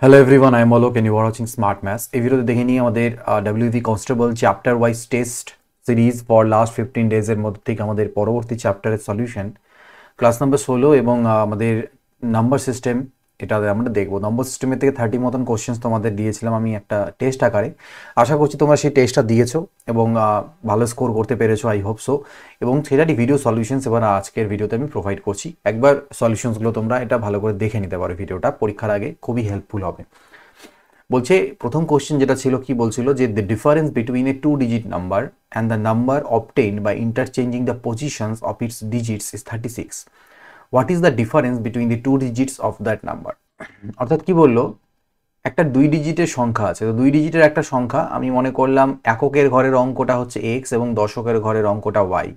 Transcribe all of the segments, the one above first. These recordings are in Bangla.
Hello everyone, I am Alok and you are watching Smart Maths. এই ভিডিওতে দেখে নিই আমাদের WV constable chapter wise test series for last 15 days এর মধ্যে থেকে আমাদের পরবর্তী চ্যাপ্টারের সলিউশন ক্লাস নাম্বার 16 এবং আমাদের নাম্বার সিস্টেম এটা আমরা দেখবো। নম্বর সিস্টেমের থেকে 30 মতন কোশ্চেন্স তোমাদের দিয়েছিলাম আমি একটা টেস্ট আকারে। আশা করছি তোমরা সেই টেস্টটা দিয়েছো এবং ভালো স্কোর করতে পেরেছো, আই হোপ সো। এবং সেটারই ভিডিও সলিউশনস এবার আজকের ভিডিওতে আমি প্রোভাইড করছি। একবার সলিউশনসগুলো তোমরা এটা ভালো করে দেখে নিতে পারো, ভিডিওটা পরীক্ষার আগে খুবই হেল্পফুল হবে। বলছে প্রথম কোশ্চেন যেটা ছিল কি বলছিল যে the difference between a 2-digit number and the number obtained by interchanging the positions of its digits is 36. What is the difference between the 2 digits of that number? অর্থাৎ কি বললো, একটা 2 ডিজিটের সংখ্যা আছে, তো 2 ডিজিটের একটা সংখ্যা আমি মনে করলাম এককের ঘরের অঙ্কটা হচ্ছে এক্স এবং দশকের ঘরের অঙ্কটা ওয়াই।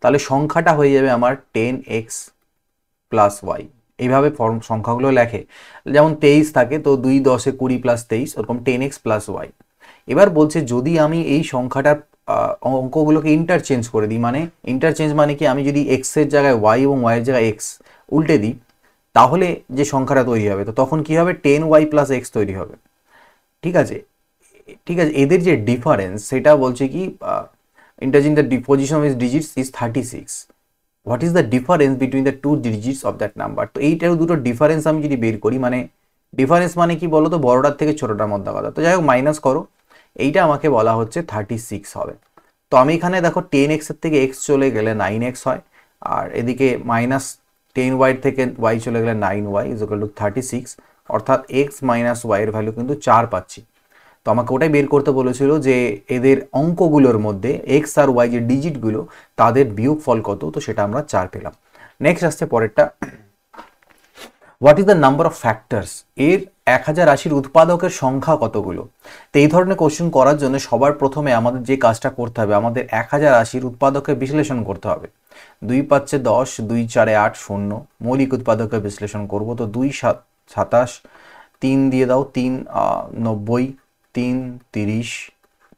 তাহলে সংখ্যাটা হয়ে যাবে আমার 10x প্লাস ওয়াই। এইভাবে ফর্ম সংখ্যাগুলো লেখে, যেমন 23 থাকে তো 2 10 20 প্লাস 23, ওরকম 10x প্লাস ওয়াই। এবার বলছে যদি আমি এই সংখ্যাটার অঙ্কগুলোকে ইন্টারচেঞ্জ করে দিই, মানে ইন্টারচেঞ্জ মানে কি, আমি যদি এক্স এর জায়গায় ওয়াই এবং ওয়াই এর জায়গায় এক্স উল্টে দিই তাহলে যে সংখ্যাটা তৈরি হবে, তো তখন কি হবে 10y প্লাস এক্স তৈরি হবে। ঠিক আছে, ঠিক আছে, এদের যে ডিফারেন্স সেটা বলছে কি interchange the position of is digits is 36. What is the difference between the 2 digits of that number? তো এইটার দুটো ডিফারেন্স আমি যদি বের করি, মানে ডিফারেন্স মানে কি বলো তো, বড়টার থেকে ছোটটার মধ্যে কথা। তো যাই হোক মাইনাস করো, এইটা আমাকে বলা হচ্ছে 36 হবে। তো আমি এখানে দেখো 10x এর থেকে x চলে গেলে 9x হয়, আর এদিকে মাইনাস 10y থেকে y চলে গেলে 9y ইজ ইকুয়াল টু 36, অর্থাৎ x মাইনাস y এর ভ্যালু কিন্তু 4 পাচ্ছি। তো আমাকে ওটাই বের করতে বলেছিল যে এদের অঙ্কগুলোর মধ্যে এক্স আর ওয়াই যে ডিজিটগুলো তাদের বিয়োগফল কত, তো সেটা আমরা 4 পেলাম। নেক্সট আসছে পরেরটা, what is the number of factors? এর 1000 রাশির উৎপাদকের সংখ্যা কতগুলো? তো এই ধরনের কোশ্চেন করার জন্য সবার প্রথমে আমাদের যে কাজটা করতে হবে, আমাদের 1000 রাশির উৎপাদকের বিশ্লেষণ করতে হবে। 2 5 10, 2 4 8 0 মৌলিক উৎপাদকের বিশ্লেষণ করব। তো 2 7 27, 3 দিয়ে দাও, 3 90, 3 30,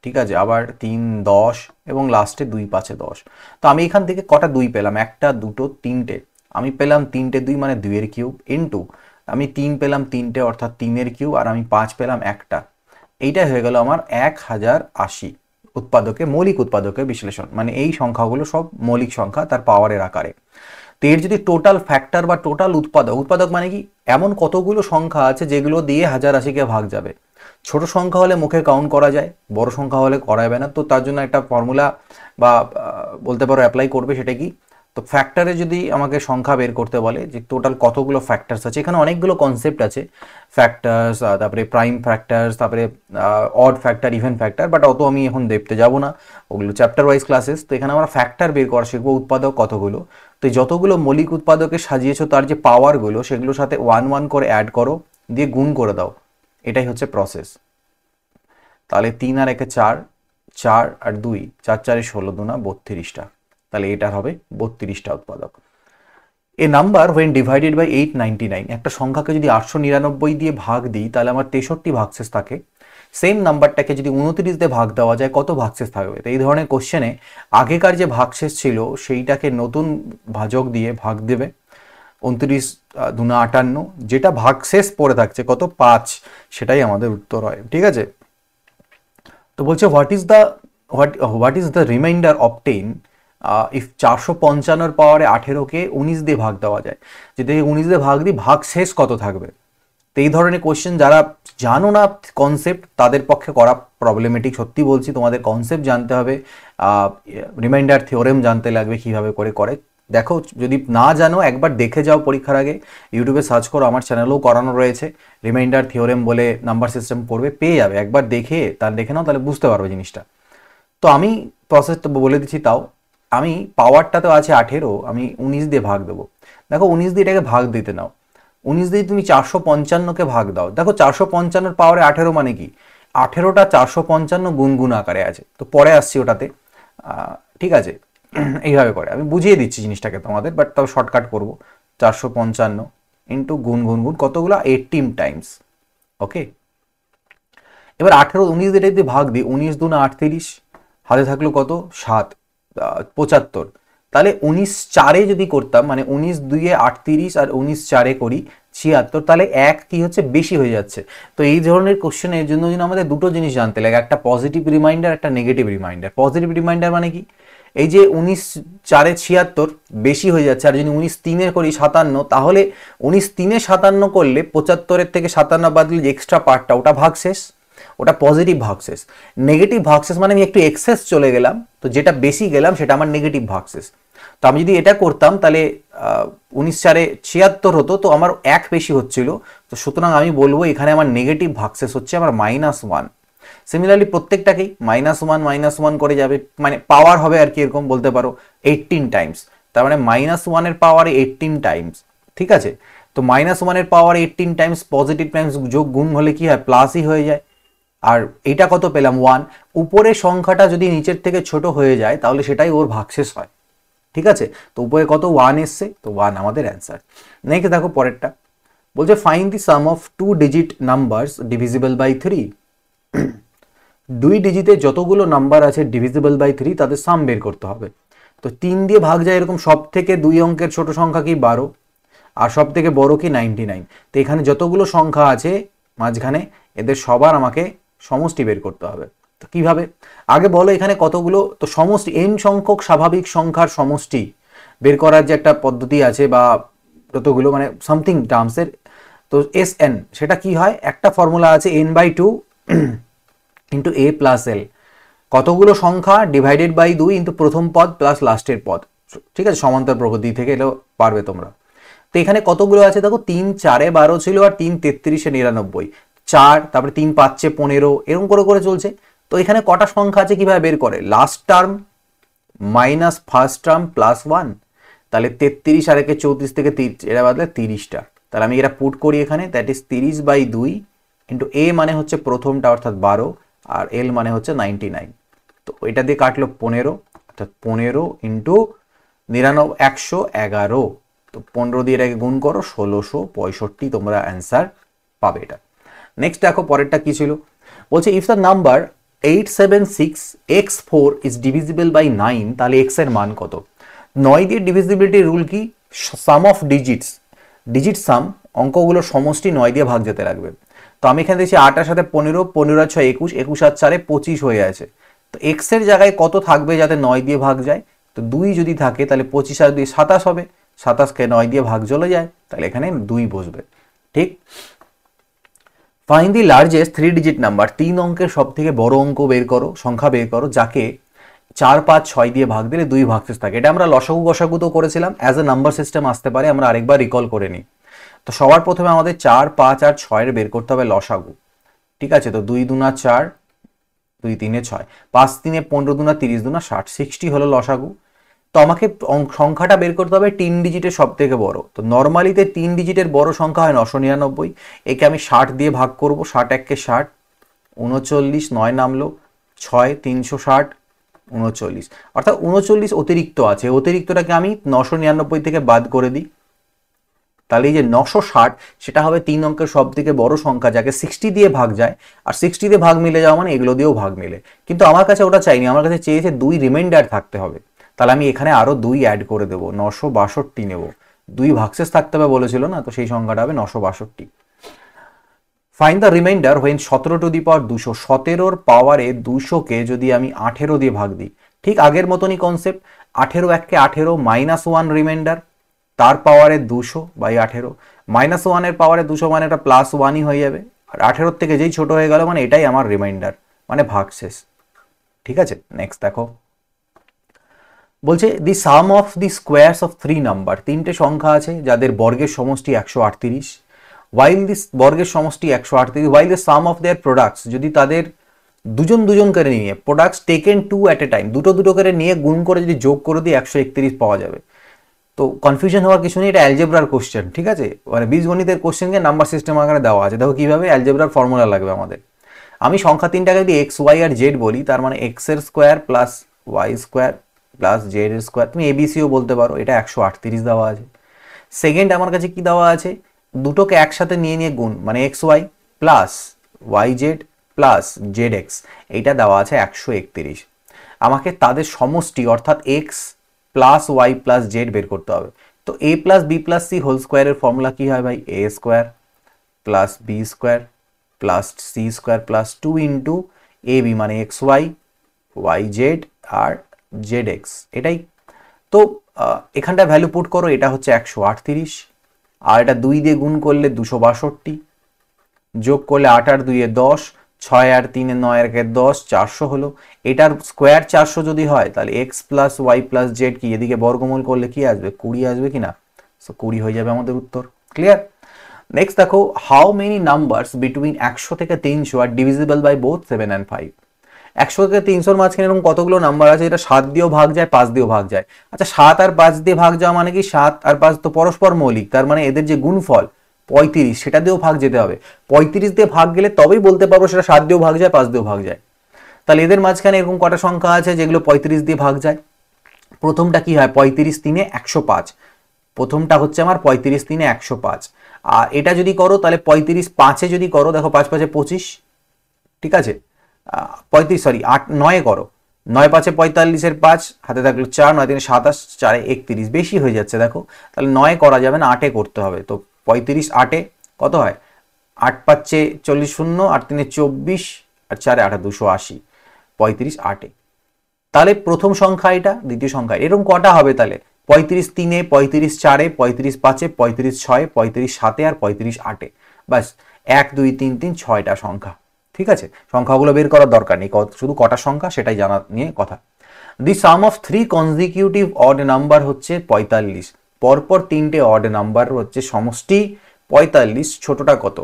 ঠিক আছে, আবার 3 10 এবং লাস্টে 2 5 10। তো আমি এখান থেকে কটা 2 পেলাম? একটা, দুটো, তিনটে। আমি পেলাম 3টে 2 মানে 2 এর কিউব, ইনটু আমি 3 পেলাম 3টে অর্থাৎ 3 এর কিউব, আর আমি 5 পেলাম একটা। এইটাই হয়ে গেল আমার 1080 উৎপাদকে, মৌলিক উৎপাদকের বিশ্লেষণ। মানে এই সংখ্যাগুলো সব মৌলিক সংখ্যা তার পাওয়ারের আকারে। তো এর যদি টোটাল ফ্যাক্টর বা টোটাল উৎপাদক, উৎপাদক মানে কি, এমন কতগুলো সংখ্যা আছে যেগুলো দিয়ে 1080কে ভাগ যাবে। ছোট সংখ্যা হলে মুখে কাউন্ট করা যায়, বড় সংখ্যা হলে করা যাবে না। তো তার জন্য একটা ফর্মুলা বা বলতে পারো অ্যাপ্লাই করবে, সেটা কি, তো ফ্যাক্টরে যদি আমাকে সংখ্যা বের করতে বলে যে টোটাল কতগুলো ফ্যাক্টরস আছে, এখানে অনেকগুলো কনসেপ্ট আছে, ফ্যাক্টরস, তারপরে প্রাইম ফ্যাক্টরস, তারপরে odd factor, even factor, but অত আমি এখন দেখতে যাব না, ওগুলো চ্যাপ্টার ওয়াইজ ক্লাসেস। তো এখানে আমরা ফ্যাক্টর বের করা শিখবো, উৎপাদক কতগুলো। তো যতগুলো মৌলিক উৎপাদকে সাজিয়েছো তার যে পাওয়ারগুলো সেগুলোর সাথে 1 1 করে অ্যাড করো, দিয়ে গুণ করে দাও, এটাই হচ্ছে প্রসেস। তাহলে 3 আর 1 4, 4 আর 2 4 4 16 2 32টা, তাহলে এটার হবে 32টা উৎপাদক। এ নাম্বার হোয়েন ডিভাইডেড বাই 899, একটা সংখ্যাকে যদি 899 দিয়ে ভাগ দিই তাহলে আমার 63 ভাগশেষ থাকে। সেম নাম্বারটাকে যদি 29 দিয়ে ভাগ দেওয়া যায় কত ভাগশেষ থাকবে? তো এই ধরনের কোশ্চেনে আগেকার যে ভাগশেষ ছিল সেইটাকে নতুন ভাজক দিয়ে ভাগ দেবে, 29 2 58, যেটা ভাগশেষ পড়ে থাকছে কত 5, সেটাই আমাদের উত্তর হয়। ঠিক আছে, তো বলছে what is the reminder obtain if 455 পাওয়ারে 18কে 19 দিয়ে ভাগ দেওয়া যায়, যদি 19 দিয়ে ভাগ দিই ভাগ শেষ কত থাকবে? তো এই ধরনের কোশ্চেন যারা জানো না কনসেপ্ট তাদের পক্ষে করা প্রবলেমেটিক, সত্যি বলছি। তোমাদের কনসেপ্ট জানতে হবে, রিমাইন্ডার থিওরেম জানতে লাগবে কিভাবে করে করে। দেখো যদি না জানো একবার দেখে যাও পরীক্ষার আগে, ইউটিউবে সার্চ করো, আমার চ্যানেলেও করানো রয়েছে, রিমাইন্ডার থিওরেম বলে নাম্বার সিস্টেম পড়বে, পেয়ে যাবে। একবার দেখে নাও, তাহলে বুঝতে পারবে জিনিসটা। তো আমি প্রসেসটা বলে দিচ্ছি, তাও আমি পাওয়ারটা তো আছে 18, আমি 19 দিয়ে ভাগ দেবো। দেখো 19 দিয়ে এটাকে ভাগ দিতে নাও, 19 দিয়ে তুমি 455কে ভাগ দাও। দেখো 455 পাওয়ারে 18 মানে কি, 18টা 455 গুণ আকারে আছে, তো পরে আসছি ওটাতে। ঠিক আছে, এইভাবে করে আমি বুঝিয়ে দিচ্ছি জিনিসটাকে তোমাদের, বাট তবে শর্টকাট করবো। 455 ইন্টু গুণ কতগুলো 18 টাইমস। ওকে, এবার 18 19 দিয়ে যদি ভাগ দিই, 19 2 38, হাতে থাকলো কত 7, 75। তাহলে 19 4 যদি করতাম, মানে 19 2 38 আর 19 4 করি 76, তাহলে এক কি হচ্ছে বেশি হয়ে যাচ্ছে। তো এই ধরনের কোশ্চেনের জন্য আমাদের দুটো জিনিস জানতে লাগে, একটা পজিটিভ রিমাইন্ডার, একটা নেগেটিভ রিমাইন্ডার। পজিটিভ রিমাইন্ডার মানে কি, এই যে 19×4 = 76 বেশি হয়ে যাচ্ছে, আর যদি 19×3 করি 57, তাহলে 19×3 57 করলে 75 থেকে 57 বাদ দিলে যে এক্সট্রা পার্টটা ওটা ভাগশেষ, ওটা পজিটিভ ভাগশেষ। নেগেটিভ ভাগশেষ মানে আমি একটু এক্সেস চলে গেলাম, তো যেটা বেশি গেলাম সেটা আমার নেগেটিভ ভাগশেষ। তো আমি যদি এটা করতাম তাহলে 19×4 = 76 হতো, তো আমার এক বেশি হচ্ছিল, তো সুতরাং আমি বলবো এখানে আমার নেগেটিভ ভাগশেষ হচ্ছে আমার -1। সিমিলারলি প্রত্যেকটাকেই -1 -1 করে যাবে, মানে পাওয়ার হবে আর কি, এরকম বলতে পারো 18 টাইমস। তার মানে -1 এর পাওয়ারে 18 টাইমস, ঠিক আছে। তো -1 এর পাওয়ারে 18 টাইমস পজিটিভ টাইমস যোগ গুণ হলে কি হয়, প্লাসই হয়ে যায়। আর এটা কত পেলাম, 1। উপরের সংখ্যাটা যদি নিচের থেকে ছোট হয়ে যায় তাহলে সেটাই ওর ভাগশেষ হয়, ঠিক আছে। তো উপরে কত 1 এসছে, তো 1 আমাদের অ্যান্সার। নেক্সট দেখো পরেরটা, বলছে find the sum of 2 digit numbers divisible by 3। 2 ডিজিটে যতগুলো নাম্বার আছে ডিভিজিবল বাই 3 তাদের সাম বের করতে হবে। তো 3 দিয়ে ভাগ যায় এরকম সব থেকে 2 অঙ্কের ছোট সংখ্যা কি 12, আর সব থেকে বড় কি 99। তো এখানে যতগুলো সংখ্যা আছে মাঝখানে এদের সবার আমাকে সমষ্টি বের করতে হবে। তো কিভাবে, আগে বলো এখানে কতগুলো, তো সমষ্টি n সংখ্যক স্বাভাবিক সংখ্যার সমষ্টি বের করার যে একটা পদ্ধতি আছে বা যতগুলো মানে সামথিং টার্মসের, তো Sn সেটা কি হয়, একটা ফর্মুলা আছে n/2 into a plus l, কতগুলো সংখ্যা ডিভাইডেড বাই 2 ইন্টু প্রথম পদ প্লাস লাস্টের পদ, ঠিক আছে। সমান্তর প্রগতি থেকে এলেও পারবে তোমরা। তো এখানে কতগুলো আছে দেখো, 3×4 = 12 ছিল, আর 3×33 = 99, 4, তারপরে 3×5 = 15, এরকম করে করে চলছে। তো এখানে কটা সংখ্যা আছে কিভাবে বের করে, last term minus first term plus 1, তাহলে 33 আর 1 34 থেকে 30 এটা বাদলে 30টা। তাহলে আমি এটা পুট করি এখানে, দ্যাট ইজ 30/2 ইন্টু a মানে হচ্ছে প্রথমটা অর্থাৎ 12, আর l মানে হচ্ছে 99। তো এটা দিয়ে কাটলো 15, অর্থাৎ 15 ইন্টু 111। তো 15 দিয়ে এটাকে গুণ করো 1665, তোমরা অ্যান্সার পাবে এটা। নেক্সট দেখো পরেরটা কি ছিল, বলছে if the number 876x4 is divisible by 9, তাহলে x এর মান কত। 9 দিয়ে ডিভিজিবিলিটি রুল কি, সাম অফ ডিজিটস, ডিজিট সাম অঙ্কগুলোর সমষ্টি 9 দিয়ে ভাগ যেতে লাগবে। তো আমি এখানে দেখছি 8 এর সাথে 15, 15 আর 6 21, 21 আর 4 25 হয়ে আছে। তো x এর জায়গায় কত থাকবে যাতে 9 দিয়ে ভাগ যায়, তো 2 যদি থাকে তাহলে 25 আর 2 27 হবে, 27কে 9 দিয়ে ভাগ চলে যায়, তাহলে এখানে 2 বসবে, ঠিক। Find the largest 3 digit number, 3 অঙ্কের সব থেকে বড় অঙ্ক বের করো, সংখ্যা বের করো যাকে 4, 5, 6 দিয়ে ভাগ দিলে 2 ভাগশেষ থাকে। এটা আমরা লসাগু গসাগু তো করেছিলাম, অ্যাজ এ নাম্বার সিস্টেম আসতে পারে, আমরা আরেকবার রিকল করে নিই। তো সবার প্রথমে আমাদের 4, 5 আর 6 এর বের করতে হবে লসাগু, ঠিক আছে। তো 2 দুনা 4, 2 3 6, 5 3 15 দুনা 30 দুনা 60, 60 হলো লসাগু। তো আমাকে সংখ্যাটা বের করতে হবে 3 ডিজিটের সব থেকে বড়। তো নর্মালিতে 3 ডিজিটের বড় সংখ্যা হয় 999, একে আমি 60 দিয়ে ভাগ করব, 60 1 কে 60, 39, 9 নামলো, 6 360, 39, অর্থাৎ 39 অতিরিক্ত আছে, অতিরিক্তটাকে আমি 999 থেকে বাদ করে দিই, তাহলে এই যে 960 সেটা হবে 3 অঙ্কের সব থেকে বড় সংখ্যা যাকে 60 দিয়ে ভাগ যায়, আর 60 দিয়ে ভাগ মিলে যাওয়া মানে এগুলো দিয়েও ভাগ মিলে। কিন্তু আমার কাছে ওটা চাইনি, আমার কাছে চেয়েছে 2 রিমাইন্ডার থাকতে হবে, তাহলে আমি এখানে আরো 2 অ্যাড করে দেবো, 962 নেব। 2 ভাগশেষ থাকতে হবে বলেছিল না, তো সেই সংখ্যাটা হবে 962। ফাইন্ড দ্য রিমাইন্ডার হোয়েন 17^200, 17 পাওয়ারে 200কে যদি আমি 18 দিয়ে ভাগ দিই, ঠিক আগের মতনই কনসেপ্ট, 18 1 কে 18 -1 রিমাইন্ডার, তার পাওয়ারে 200/18, -1 এর পাওয়ারে 200 মানে এটা +1ই হয়ে যাবে, আর 18 থেকে যেই ছোট হয়ে গেল মানে এটাই আমার রিমাইন্ডার, মানে ভাগশেষ, ঠিক আছে। নেক্সট দেখো, বলছে the sum of the squares of 3 number, 3টে সংখ্যা আছে যাদের বর্গের সমষ্টি 138, while this বর্গের সমষ্টি 138, while the sum of their products, যদি তাদের দুজন দুজন করে নিয়ে products taken 2 at a time, দুটো দুটো করে নিয়ে গুণ করে যদি যোগ করে দিই 131 পাওয়া যাবে। তো কনফিউশন হওয়ার কিছু নেই, এটা অ্যালজেব্রার কোশ্চেন, ঠিক আছে, মানে বীজগণিতের কোশ্চেনকে নাম্বার সিস্টেম আকারে দেওয়া আছে। দেখো কিভাবে, অ্যালজেব্রার ফর্মুলা লাগবে আমাদের। আমি সংখ্যা 3টাকে যদি x y আর z বলি, তার মানে x এর square plus y square plus z এর স্কোয়ার, তুমি এবিসিও বলতে পারো, এটা 138 দেওয়া আছে। সেকেন্ড আমার কাছে কি দেওয়া আছে, দুটোকে একসাথে নিয়ে নিয়ে গুণ, মানে x y plus y z plus z x, এইটা দেওয়া আছে 131। আমাকে তাদের সমষ্টি অর্থাৎ x plus y plus z বের করতে হবে। তো a plus b plus c whole স্কোয়ারের ফর্মুলা কি হয় ভাই, a square plus b square plus c square plus 2 into a b মানে এক্স ওয়াই ওয়াই জেড আর জেড এক্স, এটাই তো। এখানটা ভ্যালু পুট করো, এটা হচ্ছে 138 আর এটা 2 দিয়ে গুণ করলে 262, যোগ করলে 8 আর 2 এ 10, 6 আর 3 এ 9 আর 1 10, 400 হলো। এটার স্কোয়ার 400 যদি হয় তাহলে x plus y plus z কি এদিকে বর্গমূল করলে কি আসবে, 20 আসবে কিনা, সো 20 হয়ে যাবে আমাদের উত্তর। ক্লিয়ার? নেক্সট দেখো, হাউ মেনি নাম্বারস বিটুইন 100 থেকে 300 আর ডিভিজিবল বাই বোথ 7 and 5। 100 থেকে 300 মাঝখানে এরকম কতগুলো নাম্বার আছে যেটা 7 দিয়েও ভাগ যায় 5 দিয়েও ভাগ যায়। আচ্ছা 7 আর 5 দিয়ে ভাগ যাওয়া মানে কি, 7 আর 5 তো পরস্পর মৌলিক, তার মানে এদের যে গুণফল 35 সেটা দিয়েও ভাগ যেতে হবে। 35 দিয়ে ভাগ গেলে তবেই বলতে পারবো সেটা 7 দিয়েও ভাগ যায় 5 দিয়েও ভাগ যায়। তাহলে এদের মাঝখানে এরকম কটা সংখ্যা আছে যেগুলো 35 দিয়ে ভাগ যায়? প্রথমটা কি হয়, 35 3 105, প্রথমটা হচ্ছে আমার 35 3 105। আর এটা যদি করো তাহলে 35 5 যদি করো, দেখো 5 5 25, ঠিক আছে, 35 সরি 8 9 করো, 9 5 45 এর 5 হাতে থাকলো 4, 9 3 27, 4 31, বেশি হয়ে যাচ্ছে দেখো, তাহলে 9 করা যাবে না, 8 করতে হবে। তো 35 8 কত হয়, 8 5 40 0, 8 3 24 আর 4 8 280, 35 8। তাহলে প্রথম সংখ্যা এটা, দ্বিতীয় সংখ্যা এরকম কটা হবে তাহলে, 35 3 35 4 35 5 35 6 35 7 আর 35 8, বাস 1 2 3 3 6টা সংখ্যা। ঠিক আছে, সংখ্যাগুলো বের করার দরকার নেই, শুধু কটা সংখ্যা সেটাই জানা নিয়ে কথা। দি sum of 3 consecutive odd number হচ্ছে 45, পরপর 3টে অড নাম্বার হচ্ছে সমষ্টি 45, ছোটটা কত?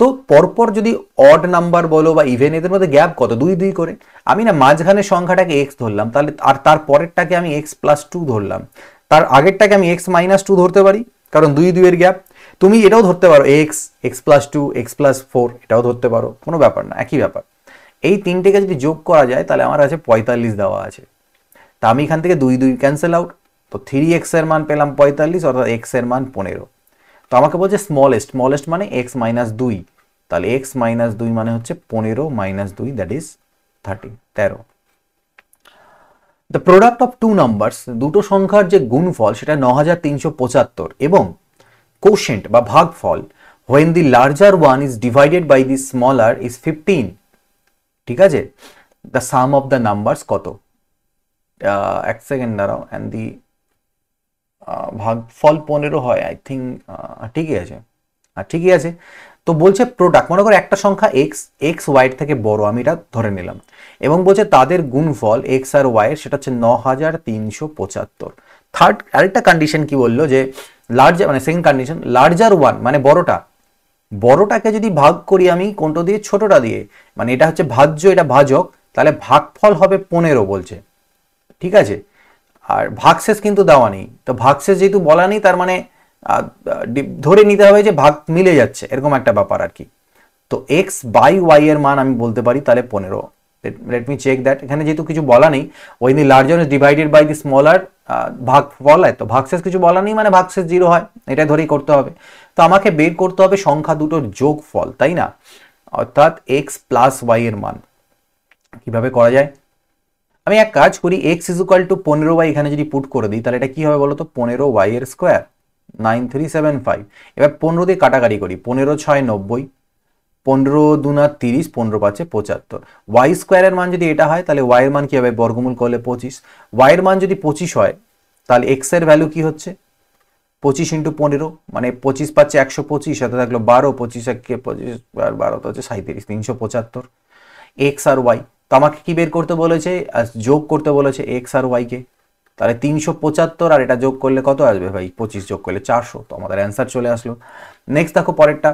তো পরপর যদি অড নাম্বার বলো বা ইভেন, এদের মধ্যে গ্যাপ কত, 2 2 করে। আমি না মাঝখানের সংখ্যাটাকে এক্স ধরলাম, তাহলে আর তার পরেরটাকে আমি এক্স প্লাস 2 ধরলাম, তার আগেরটাকে আমি এক্স মাইনাস 2 ধরতে পারি, কারণ 2 2 এর গ্যাপ। তুমি এটাও ধরতে পারো x, x plus 2, x plus 4, এটাও ধরতে পারো, কোনো ব্যাপার না, একই ব্যাপার। এই তিনটেকে যদি যোগ করা যায় তাহলে আমার কাছে 45 দেওয়া আছে। তা আমি এখান থেকে 2 2 ক্যান্সেল আউট, তো 3x এর মান পেলাম 45, অর্থাৎ x এর মান 15। তো আমাকে বলছে স্মলেস্ট, স্মলেস্ট মানে x মাইনাস 2, তাহলে x মাইনাস 2 মানে হচ্ছে 15 minus 2, that is 13। The product of two numbers, দুটো সংখ্যার যে গুণফল সেটা 9375 এবং কোশেন্ট বা ভাগফল when the larger one is divided by the smaller is 15, ঠিক আছে, the sum of the numbers কত, এক সেকেন্ড দাঁড়াও, and the ভাগফল 15 হয় আই থিঙ্ক, ঠিকই আছে, ঠিকই আছে। তো বলছে প্রোডাক্ট, মনে করো একটা সংখ্যা এক্স, এক্স ওয়াই থেকে বড়, আমি এটা ধরে নিলাম, এবং বলছে তাদের গুণফল এক্স আর ওয়াই সেটা হচ্ছে 9375। থার্ড আরেকটা কন্ডিশন কি বললো, যে লার্জার মানে সেকেন্ড কন্ডিশন, লার্জার ওয়ান মানে বড়টা, বড়টাকে যদি ভাগ করি আমি কোনটা দিয়ে, ছোটটা দিয়ে, মানে এটা হচ্ছে ভাজ্য এটা ভাজক, তাহলে ভাগফল হবে 15 বলছে, ঠিক আছে। আর ভাগশেষ কিন্তু দেওয়া নেই, তো ভাগশেষ যেহেতু বলা নেই তার মানে ধরে নিতে হবে যে ভাগ মিলে যাচ্ছে, এরকম একটা ব্যাপার আর কি। তো এক্স বাই ওয়াই এর মান আমি বলতে পারি তাহলে 15। লেট মি চেক দ্যাট, এখানে যেহেতু কিছু বলা নেই, ওই the larger is divided by the smaller, ভাগফল হয়, তো ভাগশেষ কিছু বলা নেই মানে ভাগশেষ 0 হয়, এটা ধরেই করতে হবে। তো আমাকে বের করতে হবে সংখ্যা দুটোর যোগফল, তাই না, অর্থাৎ এক্স প্লাস ওয়াই এর মান। কিভাবে করা যায়, আমি এক কাজ করি, x is equal two 15y এখানে যদি পুট করে দিই তাহলে এটা কি হবে বলো তো, 15y এর স্কোয়ার 9375। এবার 15 দিয়ে কাটাকাটি করি, 15 6 90, 15 2 30, 15 5 75। ওয়াই স্কোয়ারের মান যদি এটা হয় তাহলে ওয়াই এর মান কি হবে, বর্গমূল করলে 25। ওয়াই এর মান যদি 25 হয় তাহলে এক্স এর ভ্যালু কি হচ্ছে, 25 ইন্টু 15 মানে 25 পাচ্ছে 125, সাথে থাকলো 12, 25 একে 25 আর 12 তো হচ্ছে 37, 375 এক্স আর ওয়াই। তো আমাকে কি বের করতে বলেছে, যোগ করতে বলেছে এক্স আর ওয়াই কে, তাহলে 375 আর এটা যোগ করলে কত আসবে ভাই, 25 যোগ করলে 400, তো আমাদের অ্যান্সার চলে আসলো। নেক্সট দেখো পরেরটা,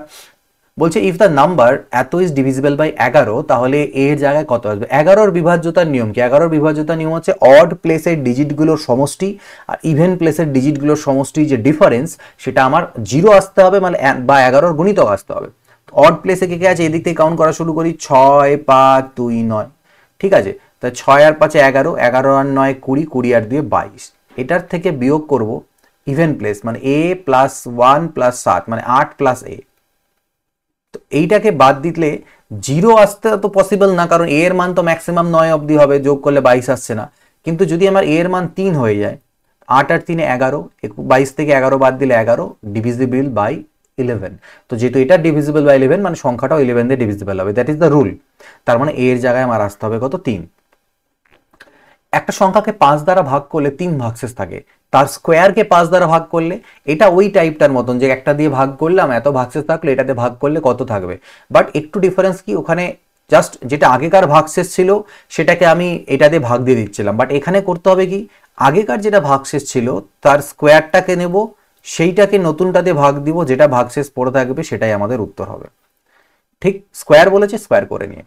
বলছে ইফ দ্য নাম্বার এত ইজ ডিভিজিবল বাই 11, তাহলে এর জায়গায় কত আসবে। 11-র বিভাজ্যতার নিয়ম কি, 11-র বিভাজ্যতার নিয়ম হচ্ছে অড প্লেসের ডিজিটগুলোর সমষ্টি আর ইভেন প্লেসের ডিজিটগুলোর সমষ্টি যে ডিফারেন্স সেটা আমার 0 আসতে হবে, মানে বা 11-র গুণিতক আসতে হবে। অড প্লেসে কে কে আছে, এদিক থেকে কাউন্ট করা শুরু করি, 6 5 2 9, ঠিক আছে, তা 6 আর 5 11, 11 আর 9 20, 20 আর 2 22, এটার থেকে বিয়োগ করব ইভেন প্লেস মানে a প্লাস 1 প্লাস 7 মানে 8 প্লাস a। তো এইটাকে বাদ দিলে 0 আসতে তো পসিবল না, কারণ a এর মান তো ম্যাক্সিমাম 9 অবধি হবে, যোগ করলে 22 আসছে না। কিন্তু যদি আমার a এর মান 3 হয়ে যায় 8 আর 3 11, 22 থেকে 11 বাদ দিলে 11, ডিভিজিবল বাই 11। তো যেহেতু এটা ডিভিজিবল বাই 11 মানে সংখ্যাটাও 11 দিয়ে ডিভিজিবল হবে, দ্যাট ইজ দ্য রুল। তার মানে এর জায়গায় আমার আসতে হবে কত? 3। একটা সংখ্যাকে 5 দ্বারা ভাগ করলে 3 ভাগশেষ থাকে, তার স্কোয়ারকে 5 দ্বারা ভাগ করলে, এটা ওই টাইপটার মতন যে একটা দিয়ে ভাগ করলাম এত ভাগশেষ থাকলে এটাতে ভাগ করলে কত থাকবে, বাট একটু ডিফারেন্স কি, ওখানে জাস্ট যেটা আগেকার ভাগশেষ ছিল সেটাকে আমি এটা দিয়ে ভাগ দিয়ে দিচ্ছিলাম, বাট এখানে করতে হবে কি, আগেকার যেটা ভাগশেষ ছিল তার স্কোয়ারটাকে নেব, সেইটাকে নতুনটা দিয়ে ভাগ দিব, যেটা ভাগশেষ পড়ে থাকবে সেটাই আমাদের উত্তর হবে। ঠিক স্কোয়ার বলেছে, স্কোয়ার করে নিয়ে।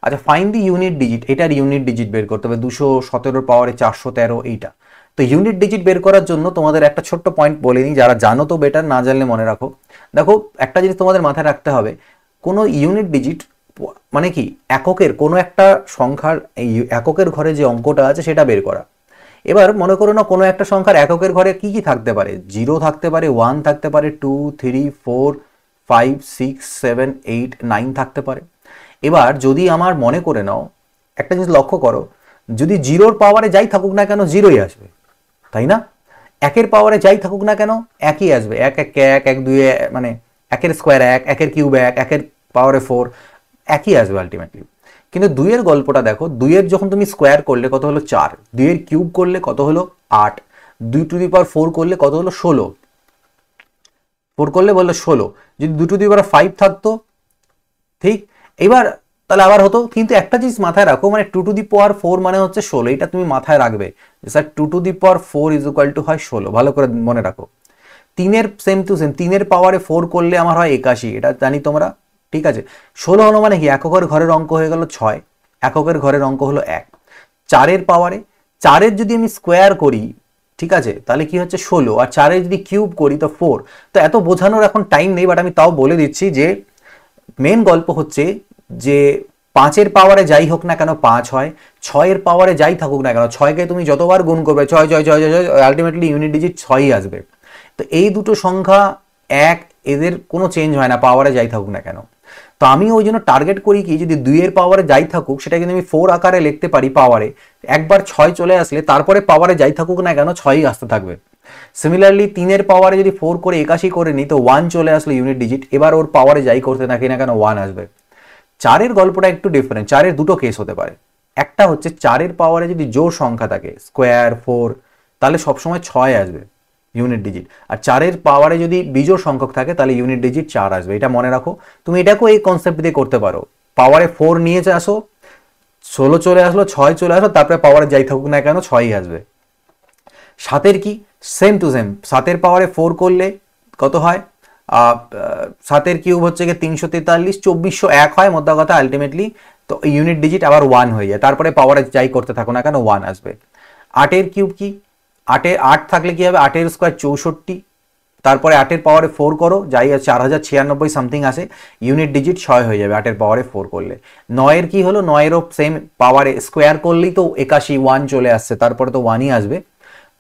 আচ্ছা, ফাইন্ড দি ইউনিট ডিজিট, এটার ইউনিট ডিজিট বের করতে হবে, 217 পাওয়ারে 413 এইটা। তো ইউনিট ডিজিট বের করার জন্য তোমাদের একটা ছোট্ট পয়েন্ট বলে নিই, যারা জানো তো বেটার, না জানলে মনে রাখো। দেখো একটা জিনিস তোমাদের মাথায় রাখতে হবে, কোনো ইউনিট ডিজিট মানে কি, এককের কোনো একটা সংখ্যার এই এককের ঘরে যে অঙ্কটা আছে সেটা বের করা। এবার মনে করো না কোনো একটা সংখ্যার এককের ঘরে কি কি থাকতে পারে, 0 থাকতে পারে, 1 থাকতে পারে, 2 3 4 5 6 7 8 9 থাকতে পারে। এবার যদি আমার মনে করে নাও, একটা জিনিস লক্ষ্য করো, যদি 0-র পাওয়ারে যাই থাকুক না কেন 0ই আসবে, তাই না? 1-এর পাওয়ারে যাই থাকুক না কেন একই আসবে, 1 1 1 1 2 মানে 1-এর স্কোয়ার 1, 1-এর কিউব 1, 1-এর পাওয়ারে 4, একই আসবে আলটিমেটলি। কিন্তু 2-এর গল্পটা দেখো, 2-এর যখন তুমি স্কোয়ার করলে কত হলো 4, 2-এর কিউব করলে কত হলো 8, 2 টু দি পাওয়ার 4 করলে কত হলো 16, 4 করলে বললো 16, যদি 2 টু দি পাওয়ার 5 থাকতো, ঠিক, এবার তাহলে আবার হতো। কিন্তু একটা জিনিস মাথায় রাখো, মানে 2 টু দি পাওয়ার 4 মানে হচ্ছে 16, এটা তুমি মাথায় রাখবে যে sir 2 to the power 4 is equal two হয় 16, ভালো করে মনে রাখো। 3-এর সেম টু সেম, 3-এর পাওয়ারে 4 করলে আমার হয় 81, এটা জানি তোমরা, ঠিক আছে। 16 হলো মানে কি, এককের ঘরের অঙ্ক হয়ে গেল 6, এককের ঘরের অঙ্ক হলো 1। 4-এর পাওয়ারে, 4-এর যদি আমি স্কোয়ার করি, ঠিক আছে, তাহলে কি হচ্ছে 16, আর 4-এর যদি কিউব করি তো 4। তো এত বোঝানোর এখন টাইম নেই, বাট আমি তাও বলে দিচ্ছি যে মেন গল্প হচ্ছে যে 5-এর পাওয়ারে যাই হোক না কেন 5 হয়, 6-এর পাওয়ারে যাই থাকুক না কেন, 6কে তুমি যতবার গুণ করবে 6 6 6 6, আলটিমেটলি ইউনিট ডিজিট 6ই আসবে। তো এই দুটো সংখ্যা এক, এদের কোনো চেঞ্জ হয় না পাওয়ারে যাই থাকুক না কেন। তো আমি ওই জন্য টার্গেট করি কি, যদি 2-এর পাওয়ারে যাই থাকুক সেটা কিন্তু আমি 4 আকারে লিখতে পারি পাওয়ারে, একবার 6 চলে আসলে তারপরে পাওয়ারে যাই থাকুক না কেন 6ই আসতে থাকবে। সিমিলারলি 3-এর পাওয়ারে যদি 4 করে 81 করে নিই তো 1 চলে আসলো ইউনিট ডিজিট, এবার ওর পাওয়ারে যাই করতে থাকি না কেন 1 আসবে। 4-এর গল্পটা একটু ডিফারেন্ট, 4-এর দুটো কেস হতে পারে। একটা হচ্ছে 4-এর পাওয়ারে যদি জোড় সংখ্যা থাকে স্কোয়ার 4, তাহলে সবসময় 6 আসবে ইউনিট ডিজিট, আর 4-এর পাওয়ারে যদি বিজোড় সংখ্যক থাকে তাহলে ইউনিট ডিজিট 4 আসবে, এটা মনে রাখো। তুমি এটাকেও এই কনসেপ্ট দিয়ে করতে পারো, পাওয়ারে 4 নিয়ে আসো, 16 চলে আসলো, 6 চলে আসলো, তারপরে পাওয়ারে যাই থাকুক না কেন 6ই আসবে। 7-এর কি, সেম টু সেম, 7-এর পাওয়ারে 4 করলে কত হয়, 7-এর কিউব হচ্ছে গিয়ে 343, 2401 হয় মোদ্দা কথা আলটিমেটলি। তো ইউনিট ডিজিট আবার 1 হয়ে যায়, তারপরে পাওয়ারে যাই করতে থাকো না কেন 1 আসবে। 8-এর কিউব কি, 8 থাকলে কি হবে, 8-এর স্কোয়ার 64, তারপরে 8-এর পাওয়ারে 4 করো, যাই 4096 সামথিং আসে, ইউনিট ডিজিট 6 হয়ে যাবে 8-এর পাওয়ারে 4 করলে। 9-এর কি হলো, 9-এরও সেম, পাওয়ারে স্কোয়ার করলেই তো 81, 1 চলে আসছে, তারপরে তো 1ই আসবে।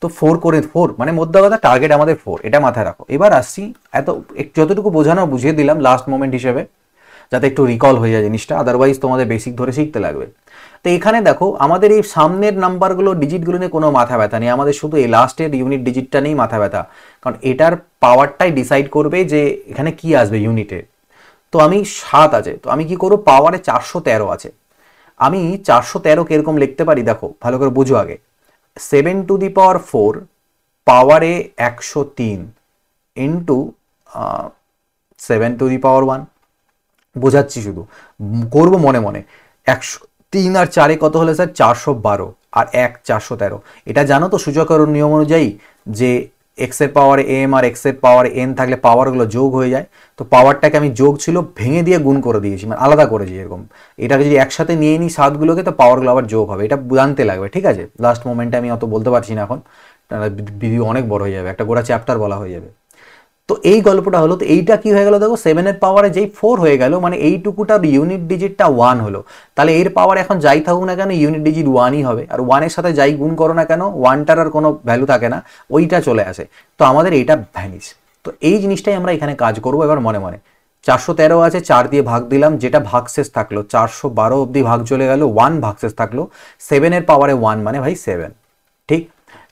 তো 4 করে 4 মানে মধ্যে কথা টার্গেট আমাদের 4, এটা মাথায় রাখো। এবার আসছি, এত যতটুকু বোঝানো বুঝিয়ে দিলাম লাস্ট মোমেন্ট হিসেবে, যাতে একটু রিকল হয়ে যায় জিনিসটা, আদারওয়াইজ তোমাদের বেসিক ধরে শিখতে লাগবে। তো এখানে দেখো আমাদের এই সামনের নাম্বারগুলো ডিজিটগুলো নিয়ে কোনো মাথা ব্যথা নেই, আমাদের শুধু এই লাস্টের ইউনিট ডিজিটটা নিয়েই মাথা ব্যথা, কারণ এটার পাওয়ারটাই ডিসাইড করবে যে এখানে কি আসবে ইউনিটে। তো আমি 7 আছে, তো আমি কি করবো, পাওয়ারে 413 আছে, আমি 413 কিরকম লিখতে পারি দেখো, ভালো করে বুঝো আগে। 7 টু দি পাওয়ার 4 পাওয়ারে 103 ইন্টু 7 টু দি পাওয়ার 1, বোঝাচ্ছি শুধু, করবো মনে মনে। 103 আর 4-এ কত হলো স্যার, 412, আর 1 413। এটা জানো তো সূচকের নিয়ম অনুযায়ী যে এক্স এর পাওয়ারে এম আর এক্স এর পাওয়ারে এন থাকলে পাওয়ারগুলো যোগ হয়ে যায়। তো পাওয়ারটাকে আমি যোগ ছিল ভেঙে দিয়ে গুণ করে দিয়েছি, মানে আলাদা করেছি এরকম। এটাকে যদি একসাথে নিয়ে নিই 7গুলোকে, তো পাওয়ারগুলো আবার যোগ হবে, এটা জানতে লাগবে, ঠিক আছে। লাস্ট মোমেন্টে আমি অত বলতে পারছি না এখন, ভিডিও অনেক বড় হয়ে যাবে, একটা গোটা চ্যাপ্টার বলা হয়ে যাবে। তো এই গল্পটা হলো, তো এইটা কি হয়ে গেল দেখো, 7-এর পাওয়ারে যেই 4 হয়ে গেল, মানে এইটুকুটার ইউনিট ডিজিটটা 1 হলো, তাহলে এর পাওয়ার এখন যাই থাকুক না কেন ইউনিট ডিজিট 1ই হবে, আর 1-এর সাথে যাই গুণ করো না কেন 1টার আর কোনো ভ্যালু থাকে না, ওইটা চলে আসে। তো আমাদের এইটা ভ্যানিশ। তো এই জিনিসটাই আমরা এখানে কাজ করবো এবার মনে মনে। 413 আছে, 4 দিয়ে ভাগ দিলাম, যেটা ভাগশেষ থাকলো 412 অব্দি ভাগ চলে গেল, 1 ভাগশেষ থাকলো, 7-এর পাওয়ারে 1 মানে ভাই 7, ঠিক।